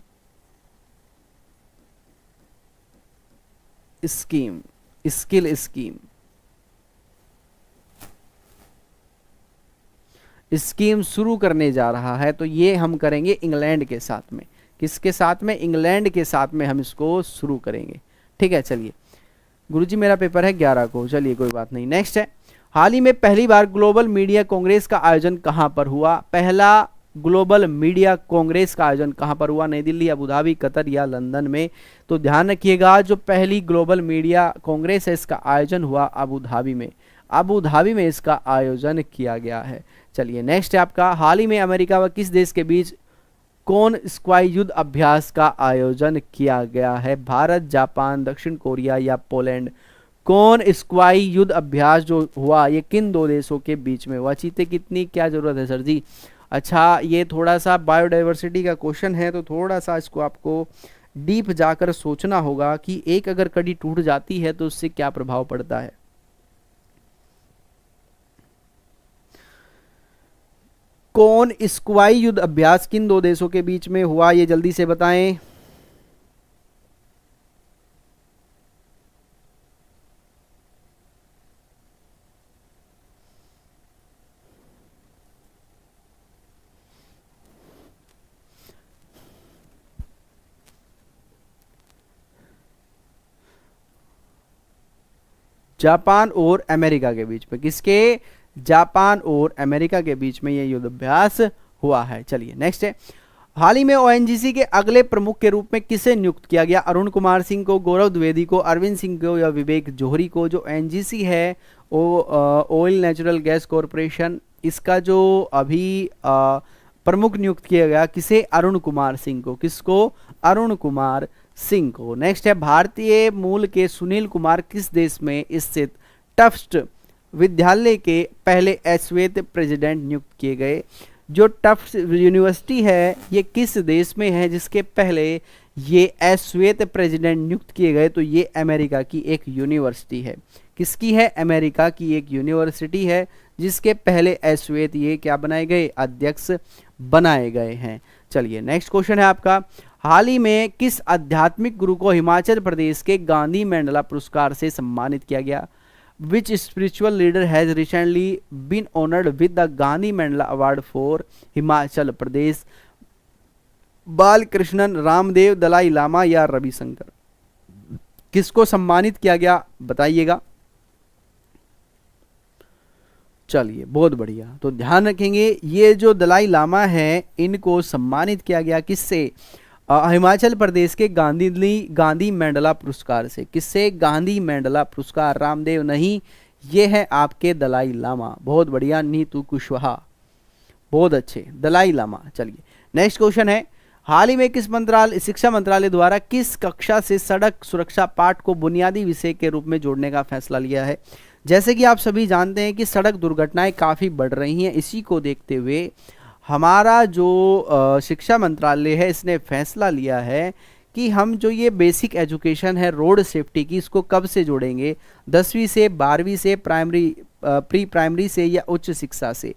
scheme, skill scheme, scheme शुरू करने जा रहा है। तो ये हम करेंगे इंग्लैंड के साथ में। किसके साथ में? इंग्लैंड के साथ में हम इसको शुरू करेंगे, ठीक है। चलिए गुरुजी मेरा पेपर है 11 को, चलिए कोई बात नहीं। नेक्स्ट है, हाल ही में पहली बार ग्लोबल मीडिया कांग्रेस का आयोजन कहां पर हुआ? पहला ग्लोबल मीडिया कांग्रेस का आयोजन कहां पर हुआ? नई दिल्ली, अबू धाबी, कतर या लंदन में? तो ध्यान रखिएगा, जो पहली ग्लोबल मीडिया कांग्रेस है इसका आयोजन हुआ अबू धाबी में। अबू धाबी में इसका आयोजन किया गया है। चलिए नेक्स्ट है आपका, हाल ही में अमेरिका व किस देश के बीच कौन स्क्वाई युद्ध अभ्यास का आयोजन किया गया है? भारत, जापान, दक्षिण कोरिया या पोलैंड? कौन स्क्वाई युद्ध अभ्यास जो हुआ ये किन दो देशों के बीच में हुआ? चीते कितनी, क्या जरूरत है सर जी? अच्छा ये थोड़ा सा बायोडाइवर्सिटी का क्वेश्चन है, तो थोड़ा सा इसको आपको डीप जाकर सोचना होगा कि एक अगर कड़ी टूट जाती है तो उससे क्या प्रभाव पड़ता है। कौन स्क्वाई युद्ध अभ्यास किन दो देशों के बीच में हुआ, ये जल्दी से बताएं। जापान और अमेरिका के बीच में। किसके? जापान और अमेरिका के बीच में यह युद्ध अभ्यास हुआ है। चलिए नेक्स्ट है, हाल ही में ओएनजीसी के अगले प्रमुख के रूप में किसे नियुक्त किया गया? अरुण कुमार सिंह को, गौरव द्विवेदी को, अरविंद सिंह को या विवेक जोहरी को? जो ओएनजीसी है ऑयल नेचुरल गैस कॉरपोरेशन, इसका जो अभी प्रमुख नियुक्त किया गया किसे? अरुण कुमार सिंह को। किसको? अरुण कुमार सिंह को। नेक्स्ट है, भारतीय मूल के सुनील कुमार किस देश में स्थित टफ्ट विद्यालय के पहले अश्वेत प्रेसिडेंट नियुक्त किए गए? जो टफ्ट यूनिवर्सिटी है ये किस देश में है जिसके पहले ये अश्वेत प्रेसिडेंट नियुक्त किए गए? तो ये अमेरिका की एक यूनिवर्सिटी है। किसकी है? अमेरिका की एक यूनिवर्सिटी है जिसके पहले अश्वेत ये क्या बनाए गए? अध्यक्ष बनाए गए हैं। चलिए नेक्स्ट क्वेश्चन है आपका, हाल ही में किस आध्यात्मिक गुरु को हिमाचल प्रदेश के गांधी मंडला पुरस्कार से सम्मानित किया गया? Which spiritual leader has recently been honored with the Gandhi Mandela award for Himachal Pradesh? Balakrishnan, Ramdev, Dalai Lama या रविशंकर? किसको सम्मानित किया गया बताइएगा। चलिए बहुत बढ़िया, तो ध्यान रखेंगे ये जो दलाई लामा है इनको सम्मानित किया गया किससे? हिमाचल प्रदेश के गांधी मंडला पुरस्कार से। किससे? गांधी मंडला पुरस्कार। रामदेव नहीं, ये है आपके दलाई लामा। बहुत बढ़िया, नीतू कुशवाहा, बहुत अच्छे, दलाई लामा। चलिए नेक्स्ट क्वेश्चन है, हाल ही में किस मंत्रालय, शिक्षा मंत्रालय द्वारा किस कक्षा से सड़क सुरक्षा पाठ को बुनियादी विषय के रूप में जोड़ने का फैसला लिया है? जैसे कि आप सभी जानते हैं कि सड़क दुर्घटनाएं काफ़ी बढ़ रही हैं। इसी को देखते हुए हमारा जो शिक्षा मंत्रालय है, इसने फैसला लिया है कि हम जो ये बेसिक एजुकेशन है रोड सेफ्टी की, इसको कब से जोड़ेंगे, 10वीं से, 12वीं से, प्राइमरी प्री प्राइमरी से या उच्च शिक्षा से।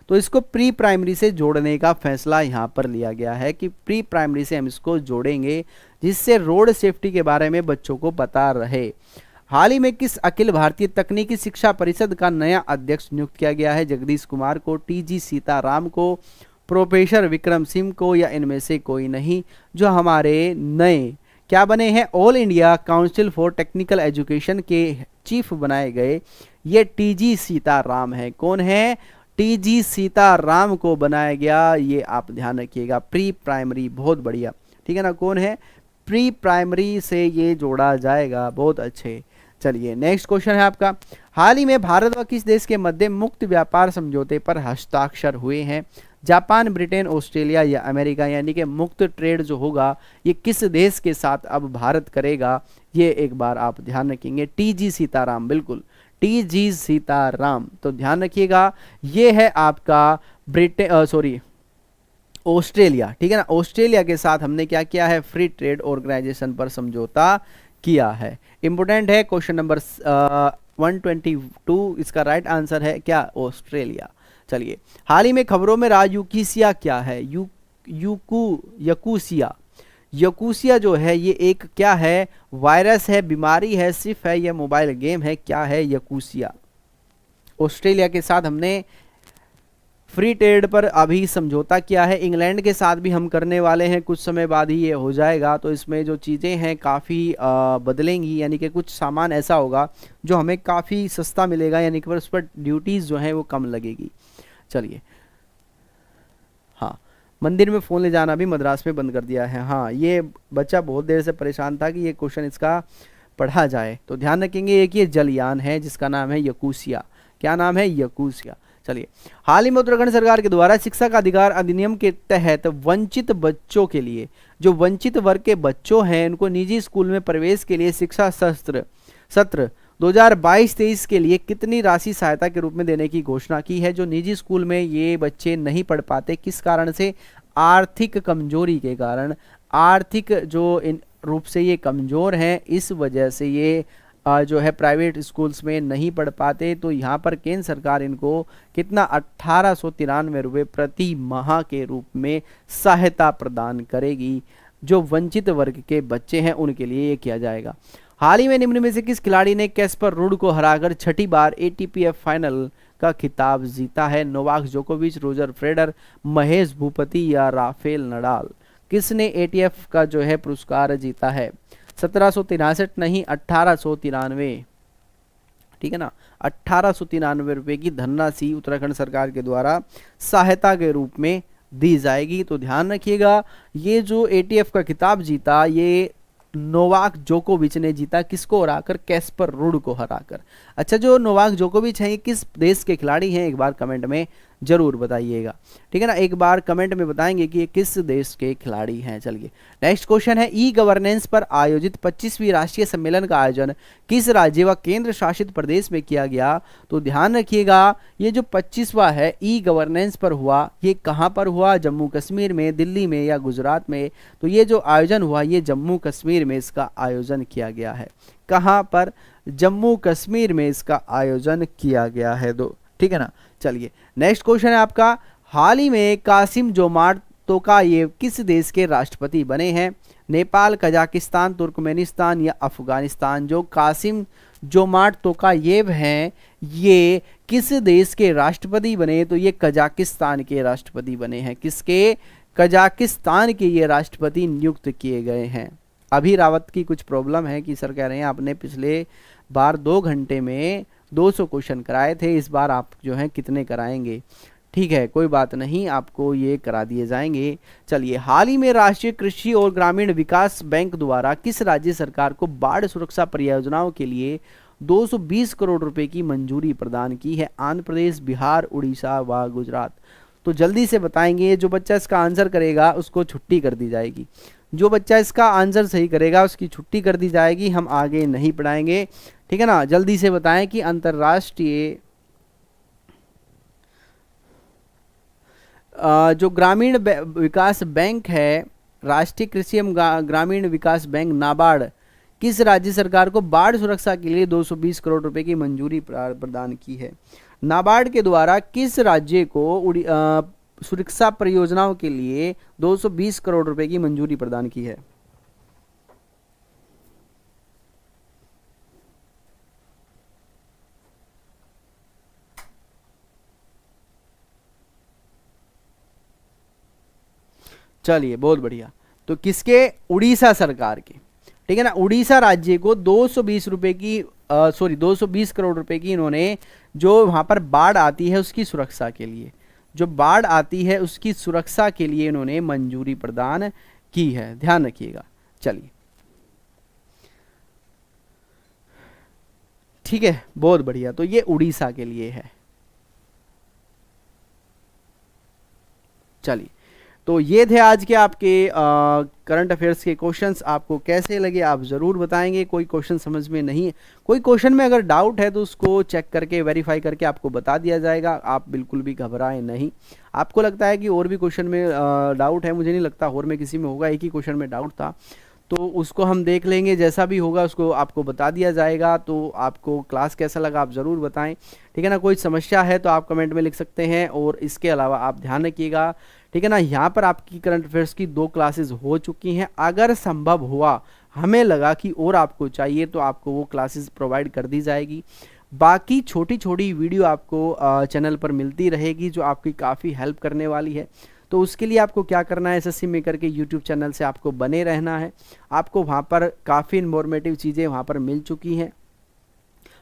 तो इसको प्री प्राइमरी से जोड़ने का फैसला यहाँ पर लिया गया है कि प्री प्राइमरी से हम इसको जोड़ेंगे, जिससे रोड सेफ्टी के बारे में बच्चों को पता रहे। हाल ही में किस अखिल भारतीय तकनीकी शिक्षा परिषद का नया अध्यक्ष नियुक्त किया गया है? जगदीश कुमार को, टीजी सीताराम को, प्रोफेसर विक्रम सिंह को, या इनमें से कोई नहीं? जो हमारे नए क्या बने हैं, all India council for technical education के चीफ बनाए गए, ये टीजी सीताराम है। कौन है? टीजी सीताराम को बनाया गया। ये आप ध्यान रखिएगा, प्री प्राइमरी, बहुत बढ़िया, ठीक है ना। कौन है? प्री प्राइमरी से ये जोड़ा जाएगा, बहुत अच्छे। चलिए नेक्स्ट क्वेश्चन है आपका, हाल ही में भारत व किस देश के मध्य मुक्त व्यापार समझौते पर हस्ताक्षर हुए हैं? जापान, ब्रिटेन, ऑस्ट्रेलिया या अमेरिका? यानी कि मुक्त ट्रेड जो होगा ये किस देश के साथ अब भारत करेगा, ये एक बार आप ध्यान रखेंगे। टीजी सीताराम, बिल्कुल टीजी सीताराम, तो ध्यान रखिएगा ये है आपका ब्रिटेन ऑस्ट्रेलिया, ठीक है ना। ऑस्ट्रेलिया के साथ हमने क्या किया है? फ्री ट्रेड ऑर्गेनाइजेशन पर समझौता किया है। इंपोर्टेंट है क्वेश्चन नंबर 122, इसका राइट आंसर है क्या? ऑस्ट्रेलिया। चलिए, हाल ही में खबरों में रहा यूकीसिया क्या है? यकूसिया जो है ये एक क्या है? वायरस है, बीमारी है, सिर्फ है, यह मोबाइल गेम है? क्या है यकूसिया? ऑस्ट्रेलिया के साथ हमने फ्री ट्रेड पर अभी समझौता किया है। इंग्लैंड के साथ भी हम करने वाले हैं, कुछ समय बाद ही ये हो जाएगा। तो इसमें जो चीज़ें हैं काफ़ी बदलेंगी, यानी कि कुछ सामान ऐसा होगा जो हमें काफ़ी सस्ता मिलेगा, यानी कि उस पर ड्यूटीज़ जो हैं वो कम लगेगी। चलिए, हाँ, मंदिर में फ़ोन ले जाना भी मद्रास में बंद कर दिया है। हाँ, ये बच्चा बहुत देर से परेशान था कि ये क्वेश्चन इसका पढ़ा जाए, तो ध्यान रखेंगे। एक ये जलयान है जिसका नाम है यकूसिया। क्या नाम है? यकूसिया। चलिए, हाल ही में उत्तराखंड सरकार के द्वारा शिक्षा का अधिकार अधिनियम के तहत वंचित बच्चों के लिए, जो वंचित वर्ग के बच्चों हैं, उनको निजी स्कूल में प्रवेश के लिए शिक्षा सत्र 2022-23 के लिए कितनी राशि सहायता के रूप में देने की घोषणा की है? जो निजी स्कूल में ये बच्चे नहीं पढ़ पाते, किस कारण से? आर्थिक कमजोरी के कारण। आर्थिक जो इन रूप से ये कमजोर हैं, इस वजह से ये जो है प्राइवेट स्कूल्स में नहीं पढ़ पाते। तो यहाँ पर केंद्र सरकार इनको कितना 1893 रुपये प्रति माह के रूप में सहायता प्रदान करेगी। जो वंचित वर्ग के बच्चे हैं उनके लिए ये किया जाएगा। हाल ही में निम्न में से किस खिलाड़ी ने कैस्पर रूड को हराकर छठी बार ATP फाइनल का खिताब जीता है? नोवाक जोकोविच, रोजर फेडरर, महेश भूपति या राफेल नडाल? किसने ATF का जो है पुरस्कार जीता है? 1763 नहीं, 1893, ठीक है ना। 1893 रुपये की धनराशि उत्तराखंड सरकार के द्वारा सहायता के रूप में दी जाएगी। तो ध्यान रखिएगा, ये जो ATF का खिताब जीता ये नोवाक जोकोविच ने जीता। किसको हराकर? कैस्पर रूड को हराकर। अच्छा, जो नोवाक जोकोविच हैं ये किस देश के खिलाड़ी हैं? एक बार कमेंट में जरूर बताइएगा, ठीक है ना। एक बार कमेंट में बताएंगे कि ये किस देश के खिलाड़ी हैं। चलिए नेक्स्ट क्वेश्चन है, ई गवर्नेंस पर आयोजित 25वीं राष्ट्रीय सम्मेलन का आयोजन किस राज्य व केंद्र शासित प्रदेश में किया गया? तो ध्यान रखिएगा, ये जो 25वां है ई गवर्नेंस पर हुआ, ये कहाँ पर हुआ? जम्मू कश्मीर में, दिल्ली में या गुजरात में? तो ये जो आयोजन हुआ ये जम्मू कश्मीर में इसका आयोजन किया गया है। कहाँ पर? जम्मू कश्मीर में इसका आयोजन किया गया है, ठीक है ना। चलिए नेक्स्ट क्वेश्चन है आपका, हाल ही में कासिम जोमार्ट तोकायेव किस देश के राष्ट्रपति बने हैं? नेपाल, कजाकिस्तान, तुर्कमेनिस्तान या अफगानिस्तान? जो कासिम जोमार्ट तोकायेव हैं ये किस देश के राष्ट्रपति बने? तो ये कजाकिस्तान के राष्ट्रपति बने हैं। किसके? कजाकिस्तान के ये राष्ट्रपति नियुक्त किए गए हैं। अभी रावत की कुछ प्रॉब्लम है कि सर कह रहे हैं आपने पिछले बार 2 घंटे में 200 क्वेश्चन कराए थे, इस बार आप जो हैं कितने कराएंगे? ठीक है, कोई बात नहीं, आपको ये करा दिए जाएंगे। चलिए, हाल ही में राष्ट्रीय कृषि और ग्रामीण विकास बैंक द्वारा किस राज्य सरकार को बाढ़ सुरक्षा परियोजनाओं के लिए 220 करोड़ रुपए की मंजूरी प्रदान की है? आंध्र प्रदेश, बिहार, उड़ीसा व गुजरात? तो जल्दी से बताएंगे, जो बच्चा इसका आंसर करेगा उसको छुट्टी कर दी जाएगी। जो बच्चा इसका आंसर सही करेगा उसकी छुट्टी कर दी जाएगी, हम आगे नहीं पढ़ाएंगे। ठीक है ना, जल्दी से बताएं कि अंतर्राष्ट्रीय जो ग्रामीण विकास बैंक है, राष्ट्रीय कृषि एवं ग्रामीण विकास बैंक नाबार्ड, किस राज्य सरकार को बाढ़ सुरक्षा के लिए 220 करोड़ रुपए की मंजूरी प्रदान की है? नाबार्ड के द्वारा किस राज्य को सुरक्षा परियोजनाओं के लिए 220 करोड़ रुपए की मंजूरी प्रदान की है? चलिए बहुत बढ़िया। तो किसके? उड़ीसा सरकार के, ठीक है ना। उड़ीसा राज्य को 220 रुपए की 220 करोड़ रुपए की इन्होंने, जो वहां पर बाढ़ आती है उसकी सुरक्षा के लिए, जो बाढ़ आती है उसकी सुरक्षा के लिए इन्होंने मंजूरी प्रदान की है, ध्यान रखिएगा। चलिए ठीक है, बहुत बढ़िया। तो ये उड़ीसा के लिए है। चलिए, तो ये थे आज के आपके करंट अफेयर्स के क्वेश्चंस। आपको कैसे लगे आप ज़रूर बताएंगे। कोई क्वेश्चन समझ में नहीं, कोई क्वेश्चन में अगर डाउट है तो उसको चेक करके वेरीफाई करके आपको बता दिया जाएगा। आप बिल्कुल भी घबराएं नहीं। आपको लगता है कि और भी क्वेश्चन में डाउट है, मुझे नहीं लगता और में किसी में होगा, एक ही क्वेश्चन में डाउट था, तो उसको हम देख लेंगे। जैसा भी होगा उसको आपको बता दिया जाएगा। तो आपको क्लास कैसा लगा आप ज़रूर बताएं, ठीक है ना। कोई समस्या है तो आप कमेंट में लिख सकते हैं। और इसके अलावा आप ध्यान रखिएगा, ठीक है ना, यहाँ पर आपकी करंट अफेयर्स की 2 क्लासेस हो चुकी हैं। अगर संभव हुआ, हमें लगा कि और आपको चाहिए, तो आपको वो क्लासेस प्रोवाइड कर दी जाएगी। बाकी छोटी छोटी वीडियो आपको चैनल पर मिलती रहेगी जो आपकी काफ़ी हेल्प करने वाली है। तो उसके लिए आपको क्या करना है, एसएससी मेकर के यूट्यूब चैनल से आपको बने रहना है। आपको वहाँ पर काफ़ी इन्फॉर्मेटिव चीज़ें वहाँ पर मिल चुकी हैं,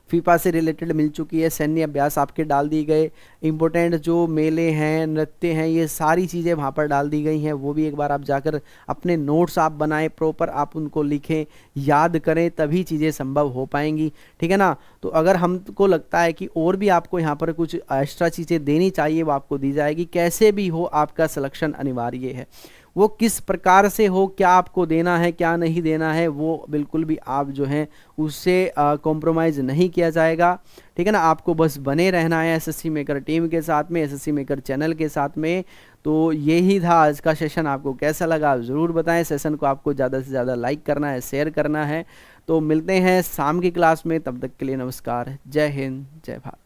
फीफा से रिलेटेड मिल चुकी है, सैन्य अभ्यास आपके डाल दिए गए, इम्पोर्टेंट जो मेले हैं, नृत्य हैं, ये सारी चीज़ें वहाँ पर डाल दी गई हैं। वो भी एक बार आप जाकर अपने नोट्स आप बनाएं, प्रॉपर आप उनको लिखें, याद करें, तभी चीज़ें संभव हो पाएंगी, ठीक है ना। तो अगर हमको लगता है कि और भी आपको यहाँ पर कुछ एक्स्ट्रा चीज़ें देनी चाहिए, वो आपको दी जाएगी। कैसे भी हो आपका सिलेक्शन अनिवार्य है, वो किस प्रकार से हो, क्या आपको देना है क्या नहीं देना है, वो बिल्कुल भी आप जो हैं उससे कॉम्प्रोमाइज़ नहीं किया जाएगा, ठीक है ना। आपको बस बने रहना है एसएससी मेकर टीम के साथ में, एसएससी मेकर चैनल के साथ में। तो यही था आज का सेशन। आपको कैसा लगा आप ज़रूर बताएं। सेशन को आपको ज़्यादा से ज़्यादा लाइक करना है, शेयर करना है। तो मिलते हैं शाम की क्लास में, तब तक के लिए नमस्कार, जय हिंद, जय भारत।